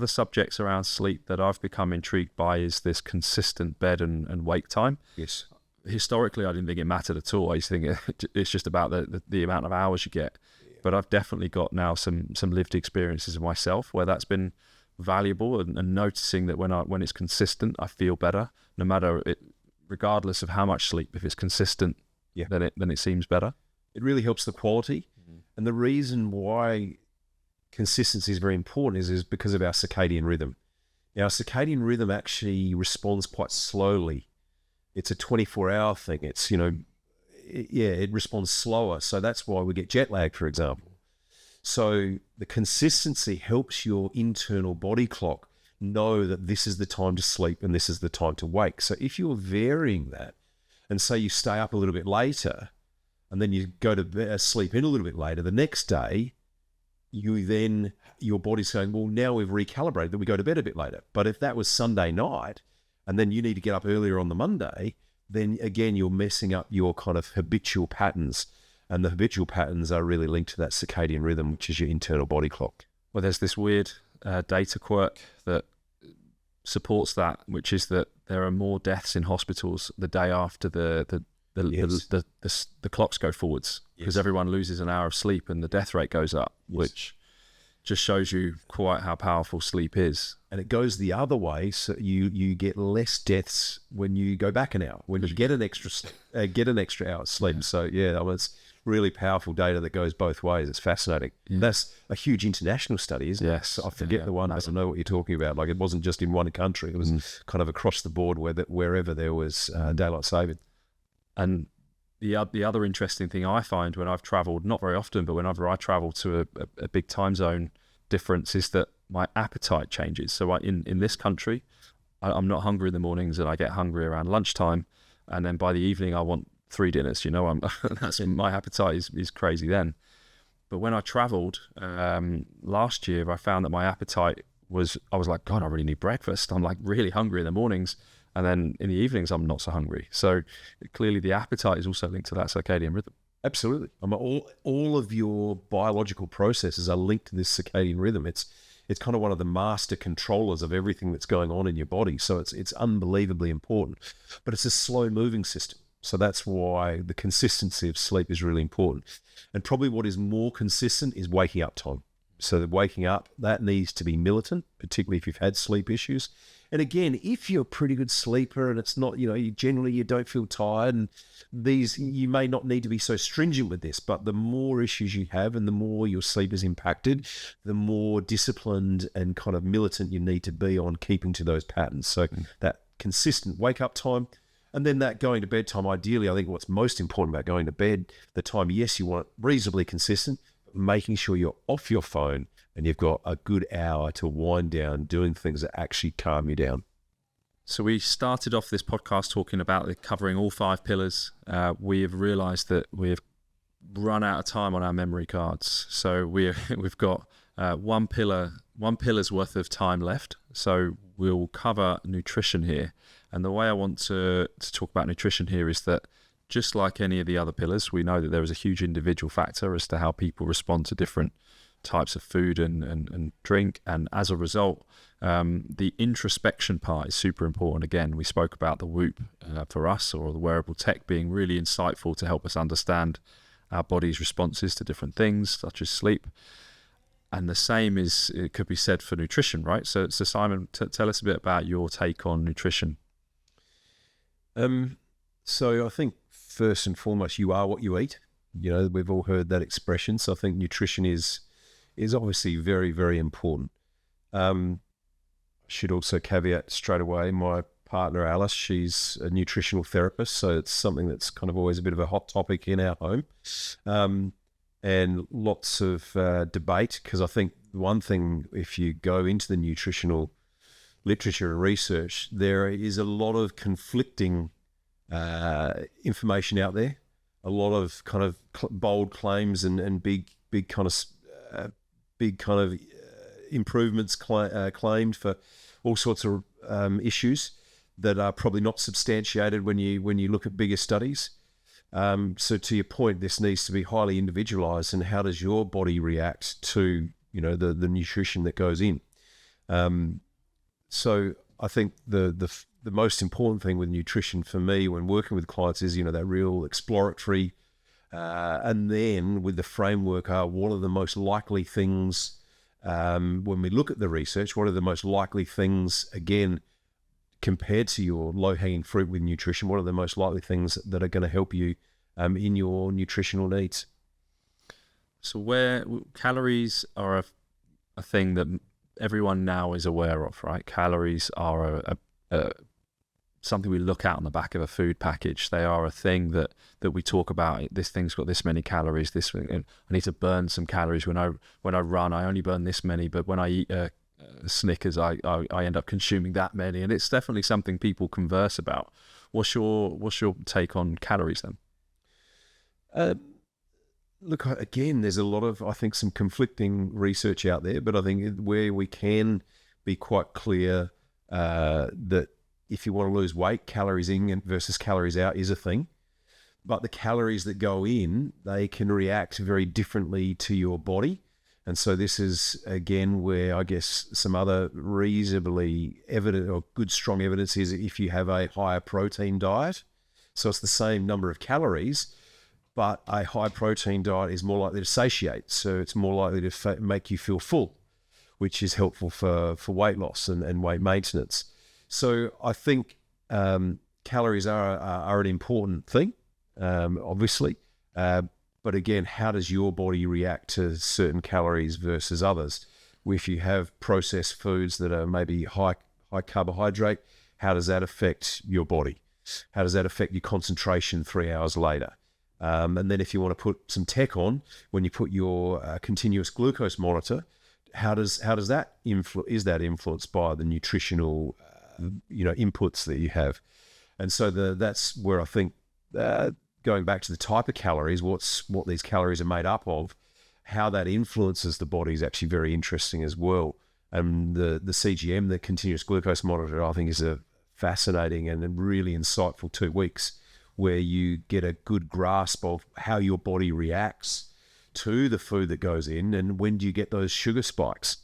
subjects around sleep that I've become intrigued by is this consistent bed and wake time. Yes. Historically, I didn't think it mattered at all. I used to think it's just about the amount of hours you get. But I've definitely got now some lived experiences of myself where that's been valuable, and noticing that when it's consistent, I feel better, no matter it. Regardless of how much sleep, if it's consistent, then it seems better. It really helps the quality. And the reason why consistency is very important is because of our circadian rhythm. Now, circadian rhythm actually responds quite slowly. It's a 24-hour thing. It's, it responds slower. So that's why we get jet lag, for example. So the consistency helps your internal body clock know that this is the time to sleep and this is the time to wake. So if you're varying that, and say you stay up a little bit later and then you go to bed, sleep in a little bit later, the next day your body's saying, well, now we've recalibrated that we go to bed a bit later. But if that was Sunday night and then you need to get up earlier on the Monday, then again you're messing up your kind of habitual patterns, and the habitual patterns are really linked to that circadian rhythm, which is your internal body clock. Well, there's this weird data quirk that supports that, which is that there are more deaths in hospitals the day after the clocks go forwards, because everyone loses an hour of sleep and the death rate goes up, which just shows you quite how powerful sleep is. And it goes the other way, so you get less deaths when you go back an hour, when you get an extra hour's sleep. So it's really powerful data that goes both ways. It's fascinating. That's a huge international study, isn't it? Yes. I forget the one, but I know what you're talking about. Like, it wasn't just in one country. It was kind of across the board wherever there was daylight saving. And the other interesting thing I find when I've travelled, not very often, but whenever I travel to a big time zone difference, is that my appetite changes. So in this country, I'm not hungry in the mornings, and I get hungry around lunchtime. And then by the evening, I want 3 dinners, that's my appetite is crazy then. But when I traveled last year, I found that my appetite I was like, God, I really need breakfast. I'm like really hungry in the mornings, and then in the evenings I'm not so hungry. So clearly the appetite is also linked to that circadian rhythm. Absolutely. All of your biological processes are linked to this circadian rhythm. It's kind of one of the master controllers of everything that's going on in your body. So it's unbelievably important, but it's a slow moving system. So that's why the consistency of sleep is really important. And probably what is more consistent is waking up time. So the waking up, that needs to be militant, particularly if you've had sleep issues. And again, if you're a pretty good sleeper and it's not, generally you don't feel tired, and you may not need to be so stringent with this, but the more issues you have and the more your sleep is impacted, the more disciplined and kind of militant you need to be on keeping to those patterns. So that consistent wake up time. And then that going to bed time, ideally, I think what's most important about going to bed, the time, yes, you want it reasonably consistent, but making sure you're off your phone and you've got a good hour to wind down doing things that actually calm you down. So we started off this podcast talking about covering all 5 pillars. We have realised that we've run out of time on our memory cards. So we've got one pillar's worth of time left. So we'll cover nutrition here. And the way I want to talk about nutrition here is that just like any of the other pillars, we know that there is a huge individual factor as to how people respond to different types of food and drink. And as a result, the introspection part is super important. Again, we spoke about the Whoop for us, or the wearable tech, being really insightful to help us understand our body's responses to different things, such as sleep. And the same it could be said for nutrition, right? So Simon, tell us a bit about your take on nutrition. So I think first and foremost, you are what you eat. We've all heard that expression. So I think nutrition is obviously very, very important. I should also caveat straight away, my partner Alice, she's a nutritional therapist, so it's something that's kind of always a bit of a hot topic in our home. And lots of debate, because I think one thing, if you go into the nutritional literature and research, there is a lot of conflicting information out there, a lot of kind of bold claims and big kind of improvements claimed for all sorts of issues that are probably not substantiated when you look at bigger studies. So to your point, this needs to be highly individualized, and how does your body react to the nutrition that goes in? So I think the most important thing with nutrition for me when working with clients is that real exploratory, and then with the framework what are the most likely things when we look at the research, what are the most likely things, again, compared to your low-hanging fruit with nutrition, what are the most likely things that are going to help you in your nutritional needs? So where calories are a thing that everyone now is aware of, right? Calories are something we look at on the back of a food package. They are a thing that we talk about. This thing's got this many calories. I need to burn some calories when I run. I only burn this many, but when I eat Snickers, I end up consuming that many. And it's definitely something people converse about. What's your take on calories then? Look, again, there's a lot of, I think, some conflicting research out there, but I think where we can be quite clear that if you want to lose weight, calories in versus calories out is a thing. But the calories that go in, they can react very differently to your body. And so this is, again, where I guess some other reasonably evident or good, strong evidence is if you have a higher protein diet, so it's the same number of calories, but a high protein diet is more likely to satiate. So it's more likely to make you feel full, which is helpful for weight loss and weight maintenance. So I think calories are an important thing, obviously. But again, how does your body react to certain calories versus others? If you have processed foods that are maybe high carbohydrate, how does that affect your body? How does that affect your concentration 3 hours later? And then if you want to put some tech on, when you put your continuous glucose monitor, how does that is that influenced by the nutritional inputs that you have? And so that's where I think going back to the type of calories, what these calories are made up of, how that influences the body is actually very interesting as well. And the CGM, the continuous glucose monitor, I think is a fascinating and really insightful 2 weeks where you get a good grasp of how your body reacts to the food that goes in, and when do you get those sugar spikes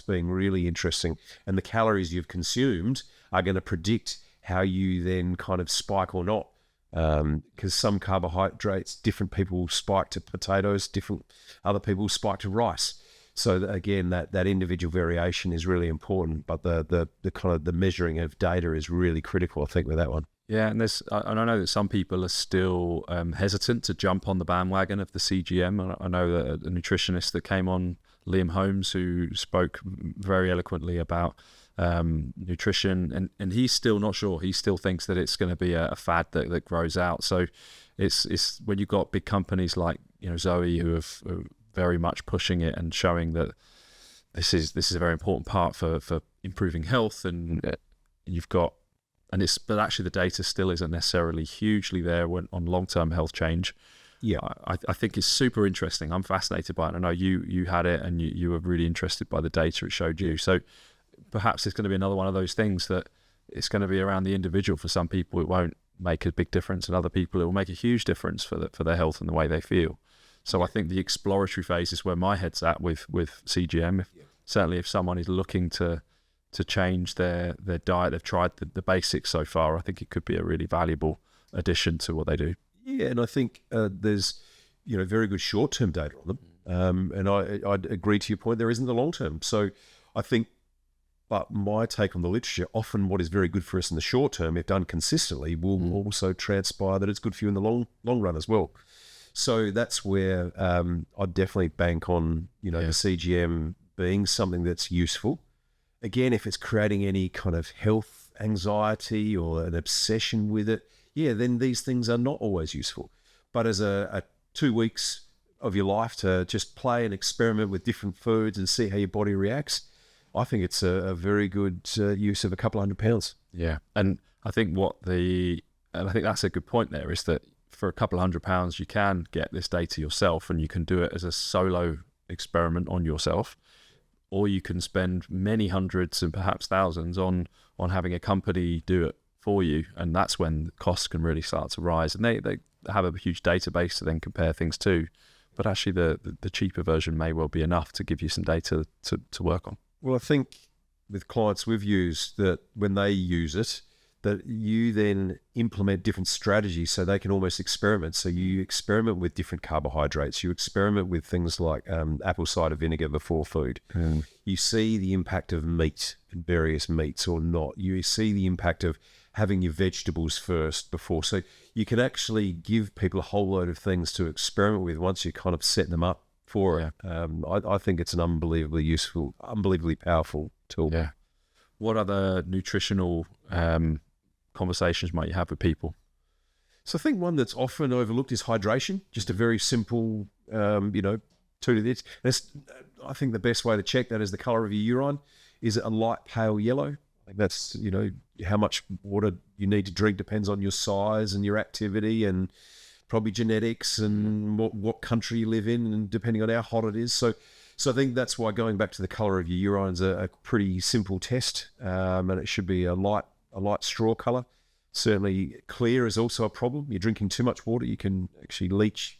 being really interesting. And the calories you've consumed are going to predict how you then kind of spike or not. Because some carbohydrates, different people spike to potatoes, other people spike to rice. So again, that individual variation is really important, but the kind of the measuring of data is really critical, I think, with that one. Yeah, and I know that some people are still hesitant to jump on the bandwagon of the CGM. I know that a nutritionist that came on, Liam Holmes, who spoke very eloquently about nutrition, and he's still not sure. He still thinks that it's going to be a fad that grows out. So it's when you've got big companies like Zoe who are very much pushing it and showing that this is a very important part for improving health, and you've got. But actually the data still isn't necessarily hugely there on long-term health change. Yeah, I think it's super interesting. I'm fascinated by it. I know you had it and you were really interested by the data it showed you. So perhaps it's going to be another one of those things that it's going to be around the individual. For some people, it won't make a big difference, and other people it will make a huge difference for their health and the way they feel. So I think the exploratory phase is where my head's at with CGM. Certainly if someone is looking to change their diet, they've tried the basics so far, I think it could be a really valuable addition to what they do. Yeah, and I think there's very good short-term data on them, and I'd agree to your point. There isn't the long-term. So I think, but my take on the literature, often what is very good for us in the short term, if done consistently, will also transpire that it's good for you in the long run as well. So that's where I'd definitely bank on the CGM being something that's useful. Again, if it's creating any kind of health anxiety or an obsession with it, then these things are not always useful. But as a 2 weeks of your life to just play and experiment with different foods and see how your body reacts, I think it's a very good use of a couple £100. Yeah, and I think that's a good point there, is that for a couple £100 you can get this data yourself, and you can do it as a solo experiment on yourself, or you can spend many hundreds and perhaps thousands on having a company do it for you, and that's when costs can really start to rise. And they have a huge database to then compare things to, but actually the cheaper version may well be enough to give you some data to work on. Well, I think with clients we've used, that when they use it, that you then implement different strategies so they can almost experiment. So you experiment with different carbohydrates. You experiment with things like apple cider vinegar before food. You see the impact of meat and various meats or not. You see the impact of having your vegetables first before. So you can actually give people a whole load of things to experiment with once you kind of set them up for it. I think it's an unbelievably useful, unbelievably powerful tool. Yeah. What other nutritional conversations might you have with people? So I think one that's often overlooked is hydration. Just a very simple, 2 to this. I think the best way to check that is the color of your urine. Is it a light pale yellow? I think that's, how much water you need to drink depends on your size and your activity and probably genetics and what country you live in, and depending on how hot it is. So I think that's why going back to the colour of your urine is a pretty simple test, and it should be a light straw colour. Certainly clear is also a problem. You're drinking too much water, you can actually leach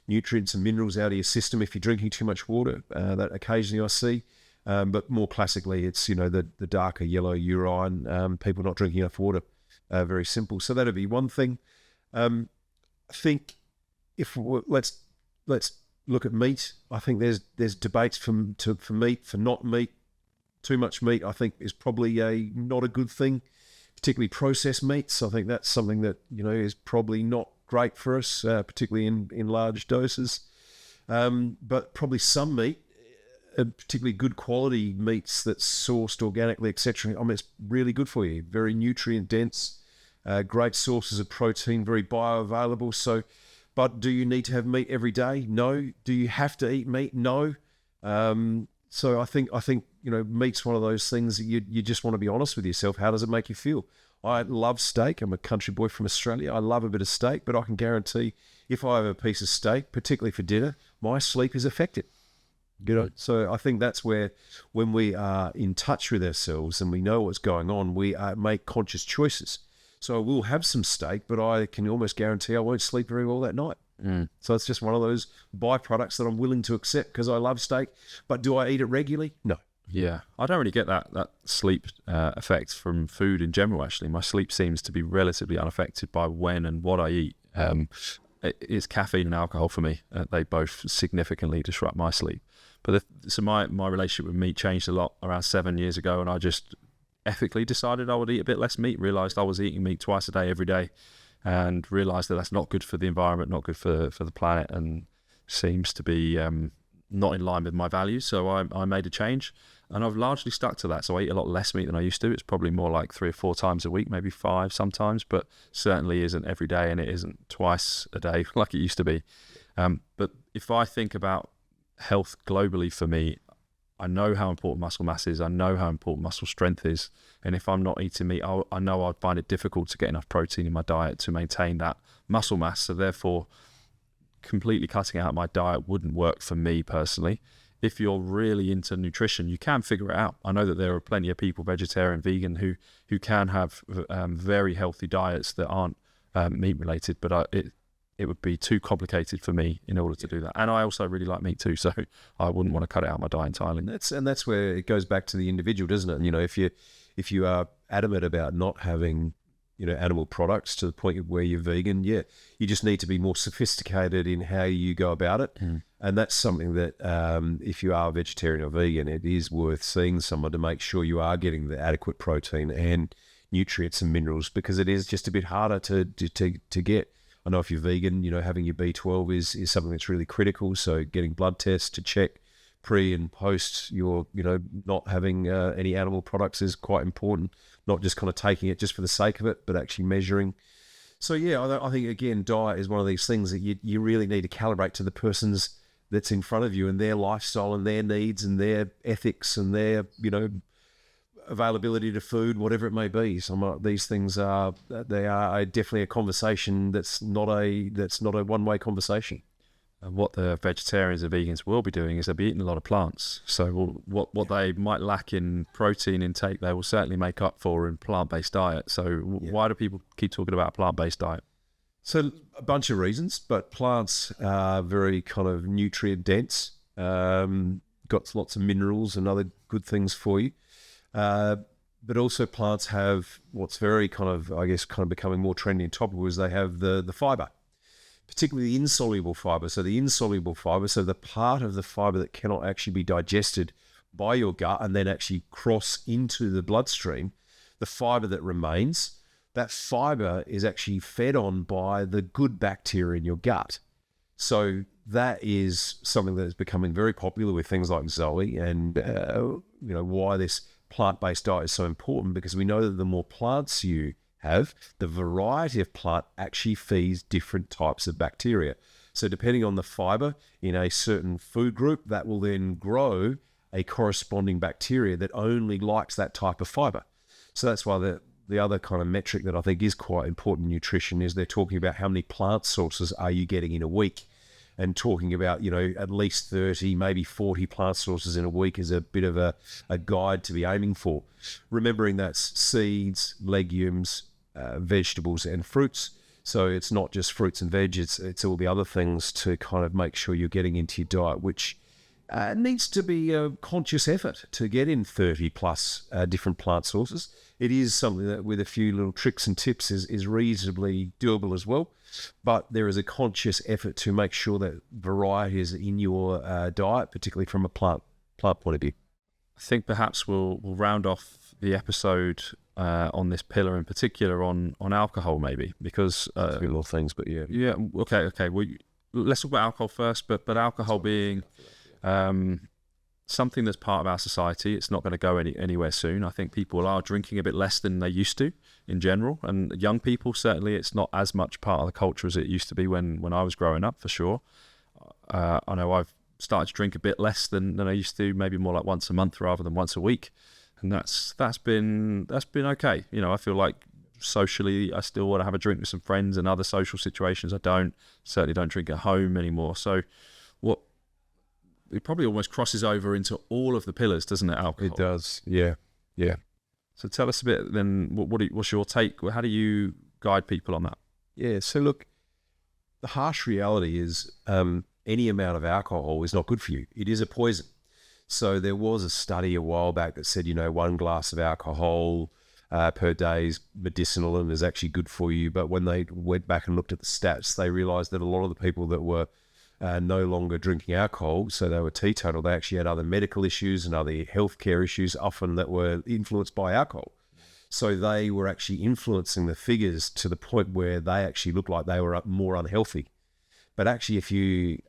nutrients and minerals out of your system if you're drinking too much water. That occasionally I see. But more classically, it's, the darker yellow urine, people not drinking enough water. Very simple. So that'd be one thing. I think let's look at meat. I think there's debates for meat, for not meat. Too much meat, I think, is probably not a good thing, particularly processed meats. I think that's something that, is probably not great for us, particularly in large doses. But probably some meat, particularly good quality meats that's sourced organically, etc. I mean, it's really good for you. Very nutrient dense, great sources of protein, very bioavailable. So, but do you need to have meat every day? No. Do you have to eat meat? No. So I think meat's one of those things that you just want to be honest with yourself. How does it make you feel? I love steak. I'm a country boy from Australia. I love a bit of steak, but I can guarantee if I have a piece of steak, particularly for dinner, my sleep is affected. So I think that's where, when we are in touch with ourselves and we know what's going on, we make conscious choices. So I will have some steak, but I can almost guarantee I won't sleep very well that night. So it's just one of those byproducts that I'm willing to accept because I love steak. But do I eat it regularly? No. Yeah, I don't really get that sleep effect from food in general, actually. My sleep seems to be relatively unaffected by when and what I eat. It's caffeine and alcohol for me. They both significantly disrupt my sleep. But so my relationship with meat changed a lot around 7 years ago, and I just ethically decided I would eat a bit less meat, realised I was eating meat twice a day every day, and realised that that's not good for the environment, not good for the planet, and seems to be not in line with my values. So I made a change, and I've largely stuck to that. So I eat a lot less meat than I used to. It's probably more like 3 or 4 times a week, maybe 5 sometimes, but certainly isn't every day, and it isn't twice a day like it used to be. But if I think about health globally for me, I know how important muscle mass is. I know how important muscle strength is. And if I'm not eating meat, I know I'd find it difficult to get enough protein in my diet to maintain that muscle mass. So therefore, completely cutting out my diet wouldn't work for me personally. If you're really into nutrition, you can figure it out. I know that there are plenty of people, vegetarian, vegan, who can have very healthy diets that aren't meat related, but it would be too complicated for me in order to do that. And I also really like meat too, so I wouldn't want to cut it out of my diet entirely. And that's where it goes back to the individual, doesn't it? You know, if you are adamant about not having, you know, animal products to the point where you're vegan, you just need to be more sophisticated in how you go about it. And that's something that if you are vegetarian or vegan, it is worth seeing someone to make sure you are getting the adequate protein and nutrients and minerals, because it is just a bit harder to get. I know if you're vegan, you know, having your B12 is something that's really critical. So getting blood tests to check pre and post your, you know, not having any animal products is quite important. Not just kind of taking it just for the sake of it, but actually measuring. So yeah, I think again, diet is one of these things that you really need to calibrate to the person's that's in front of you and their lifestyle and their needs and their ethics and their, you know, availability to food, whatever it may be. These things are definitely a conversation that's not a one-way conversation. And what the vegetarians and vegans will be doing is they'll be eating a lot of plants. So what they might lack in protein intake, they will certainly make up for in plant-based diet. So why do people keep talking about a plant-based diet? So a bunch of reasons, but plants are very kind of nutrient dense, got lots of minerals and other good things for you. But also plants have what's very kind of becoming more trendy and topical is they have the fiber, particularly the insoluble fiber. So the insoluble fiber, so the part of the fiber that cannot actually be digested by your gut and then actually cross into the bloodstream, the fiber that remains, that fiber is actually fed on by the good bacteria in your gut. So that is something that is becoming very popular with things like Zoe, and why this plant-based diet is so important, because we know that the more plants you have, the variety of plant actually feeds different types of bacteria. So depending on the fiber in a certain food group, that will then grow a corresponding bacteria that only likes that type of fiber. So that's why the other kind of metric that I think is quite important in nutrition is they're talking about how many plant sources are you getting in a week, and talking about, at least 30, maybe 40 plant sources in a week is a bit of a guide to be aiming for. Remembering that's seeds, legumes, vegetables and fruits. So it's not just fruits and veg, it's all the other things to kind of make sure you're getting into your diet, which needs to be a conscious effort to get in 30 plus different plant sources. It is something that with a few little tricks and tips is reasonably doable as well. But there is a conscious effort to make sure that variety is in your diet, particularly from a plant point of view. I think perhaps we'll round off the episode on this pillar in particular on alcohol, maybe, because a few little things, but yeah. Okay. Well, let's talk about alcohol first, but alcohol being something that's part of our society. It's not going to go anywhere soon. I think people are drinking a bit less than they used to in general, and young people, certainly it's not as much part of the culture as it used to be when I was growing up, for sure. I know I've started to drink a bit less than I used to, maybe more like once a month rather than once a week, and that's been okay. I feel like socially I still want to have a drink with some friends, and other social situations I certainly don't drink at home anymore. So it probably almost crosses over into all of the pillars, doesn't it, alcohol? It does, yeah. So tell us a bit then, what's your take? How do you guide people on that? Yeah, so look, the harsh reality is any amount of alcohol is not good for you. It is a poison. So there was a study a while back that said, 1 glass of alcohol per day is medicinal and is actually good for you. But when they went back and looked at the stats, they realized that a lot of the people that were no longer drinking alcohol, so they were teetotal, they actually had other medical issues and other healthcare issues, often that were influenced by alcohol. So they were actually influencing the figures to the point where they actually looked like they were more unhealthy. But actually, if you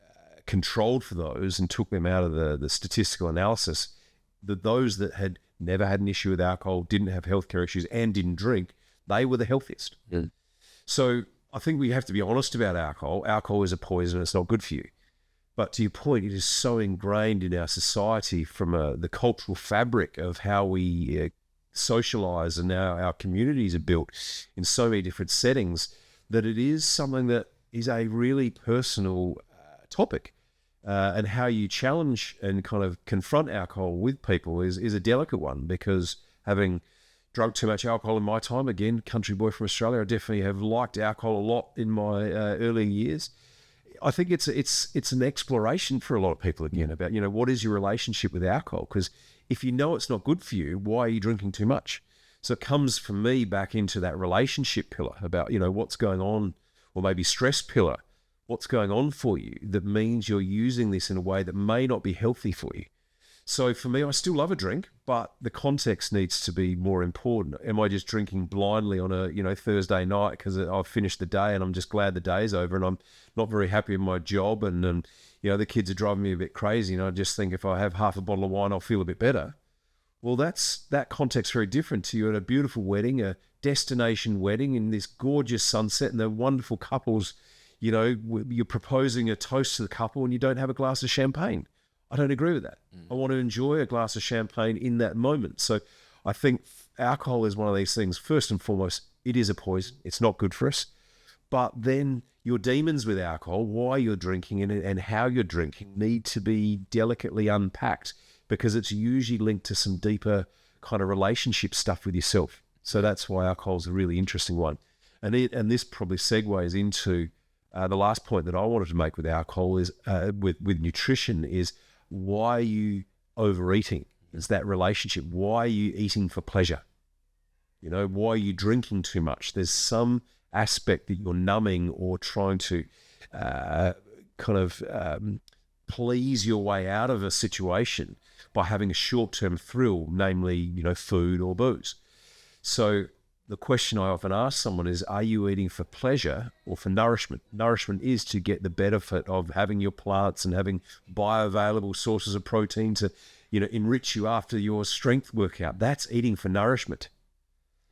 controlled for those and took them out of the statistical analysis, those that had never had an issue with alcohol, didn't have healthcare issues, and didn't drink, they were the healthiest. Yeah. So I think we have to be honest about alcohol. Alcohol is a poison. It's not good for you. But to your point, it is so ingrained in our society from the cultural fabric of how we socialize and how our communities are built in so many different settings, that it is something that is a really personal topic. And how you challenge and kind of confront alcohol with people is a delicate one, because having drunk too much alcohol in my time. Again, country boy from Australia, I definitely have liked alcohol a lot in my early years. I think it's an exploration for a lot of people again about, what is your relationship with alcohol? Because if you know it's not good for you, why are you drinking too much? So it comes for me back into that relationship pillar about, what's going on, or maybe stress pillar. What's going on for you that means you're using this in a way that may not be healthy for you. So for me, I still love a drink, but the context needs to be more important. Am I just drinking blindly on a Thursday night because I've finished the day and I'm just glad the day's over and I'm not very happy with my job and the kids are driving me a bit crazy and I just think if I have half a bottle of wine, I'll feel a bit better. Well, that context very different to you at a beautiful wedding, a destination wedding in this gorgeous sunset and the wonderful couples. You're proposing a toast to the couple and you don't have a glass of champagne. I don't agree with that. I want to enjoy a glass of champagne in that moment. So I think alcohol is one of these things. First and foremost, it is a poison. It's not good for us. But then your demons with alcohol, why you're drinking and how you're drinking, need to be delicately unpacked because it's usually linked to some deeper kind of relationship stuff with yourself. So that's why alcohol is a really interesting one. And this probably segues into the last point that I wanted to make with alcohol is with nutrition is why are you overeating? It's that relationship. Why are you eating for pleasure? Why are you drinking too much? There's some aspect that you're numbing or trying to please your way out of a situation by having a short-term thrill, namely, food or booze. So the question I often ask someone is, are you eating for pleasure or for nourishment? Nourishment is to get the benefit of having your plants and having bioavailable sources of protein to, enrich you after your strength workout. That's eating for nourishment.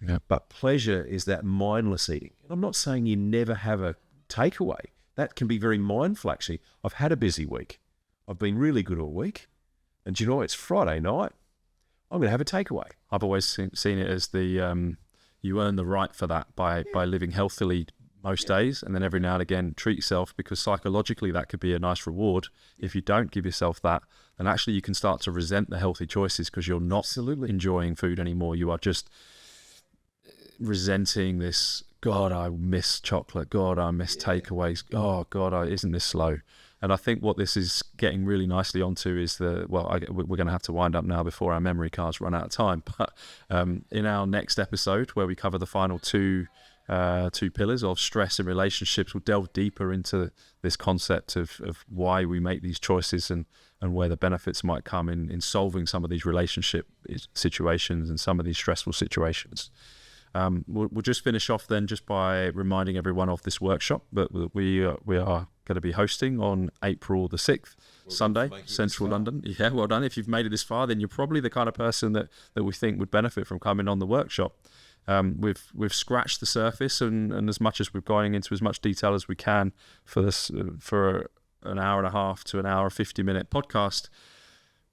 Yeah. But pleasure is that mindless eating. I'm not saying you never have a takeaway. That can be very mindful, actually. I've had a busy week. I've been really good all week. And it's Friday night. I'm going to have a takeaway. I've always seen it as the... you earn the right for that by living healthily most days, and then every now and again treat yourself, because psychologically that could be a nice reward. If you don't give yourself that, then actually you can start to resent the healthy choices because you're not enjoying food anymore. You are just resenting this, God, I miss chocolate. God, I miss takeaways. Oh, God, isn't this slow? And I think what this is getting really nicely onto is we're going to have to wind up now before our memory cards run out of time. But in our next episode, where we cover the final two pillars of stress and relationships, we'll delve deeper into this concept of why we make these choices and where the benefits might come in solving some of these relationship situations and some of these stressful situations. We'll just finish off then just by reminding everyone of this workshop that we are going to be hosting on April the 6th, Sunday, Central London. Yeah, well done. If you've made it this far, then you're probably the kind of person that we think would benefit from coming on the workshop. We've scratched the surface, and as much as we're going into as much detail as we can for this for an hour and a half to an hour 50-minute podcast,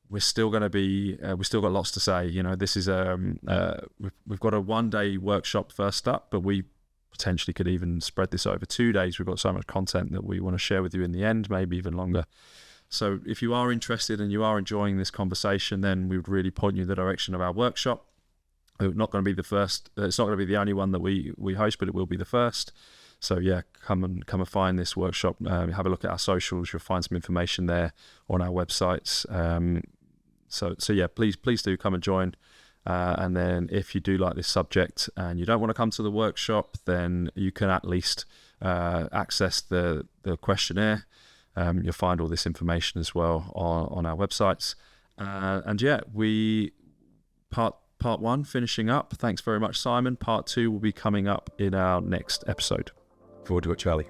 we're still going to be we've still got lots to say. This is we've got a 1-day workshop first up, but we potentially could even spread this over 2 days. We've got so much content that we want to share with you in the end, maybe even longer. So if you are interested and you are enjoying this conversation, then we would really point you in the direction of our workshop. It's not going to be the first. It's not going to be the only one that we host, but it will be the first. So yeah, come and find this workshop. Have a look at our socials. You'll find some information there on our websites. So yeah, please do come and join. And then if you do like this subject and you don't want to come to the workshop, then you can at least access the questionnaire. You'll find all this information as well on our websites. And yeah, part 1 finishing up. Thanks very much, Simon. Part 2 will be coming up in our next episode. Forward to it, Charlie.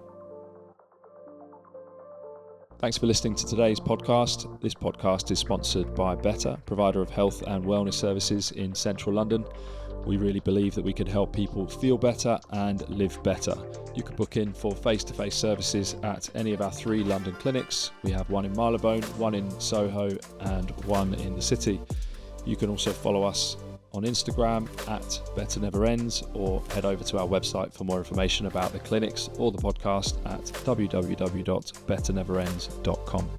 Thanks for listening to today's podcast. This podcast is sponsored by Better, provider of health and wellness services in central London. We really believe that we can help people feel better and live better. You can book in for face-to-face services at any of our 3 London clinics. We have one in Marylebone, one in Soho, and one in the city. You can also follow us on Instagram at Better Never Ends, or head over to our website for more information about the clinics or the podcast at www.betterneverends.com.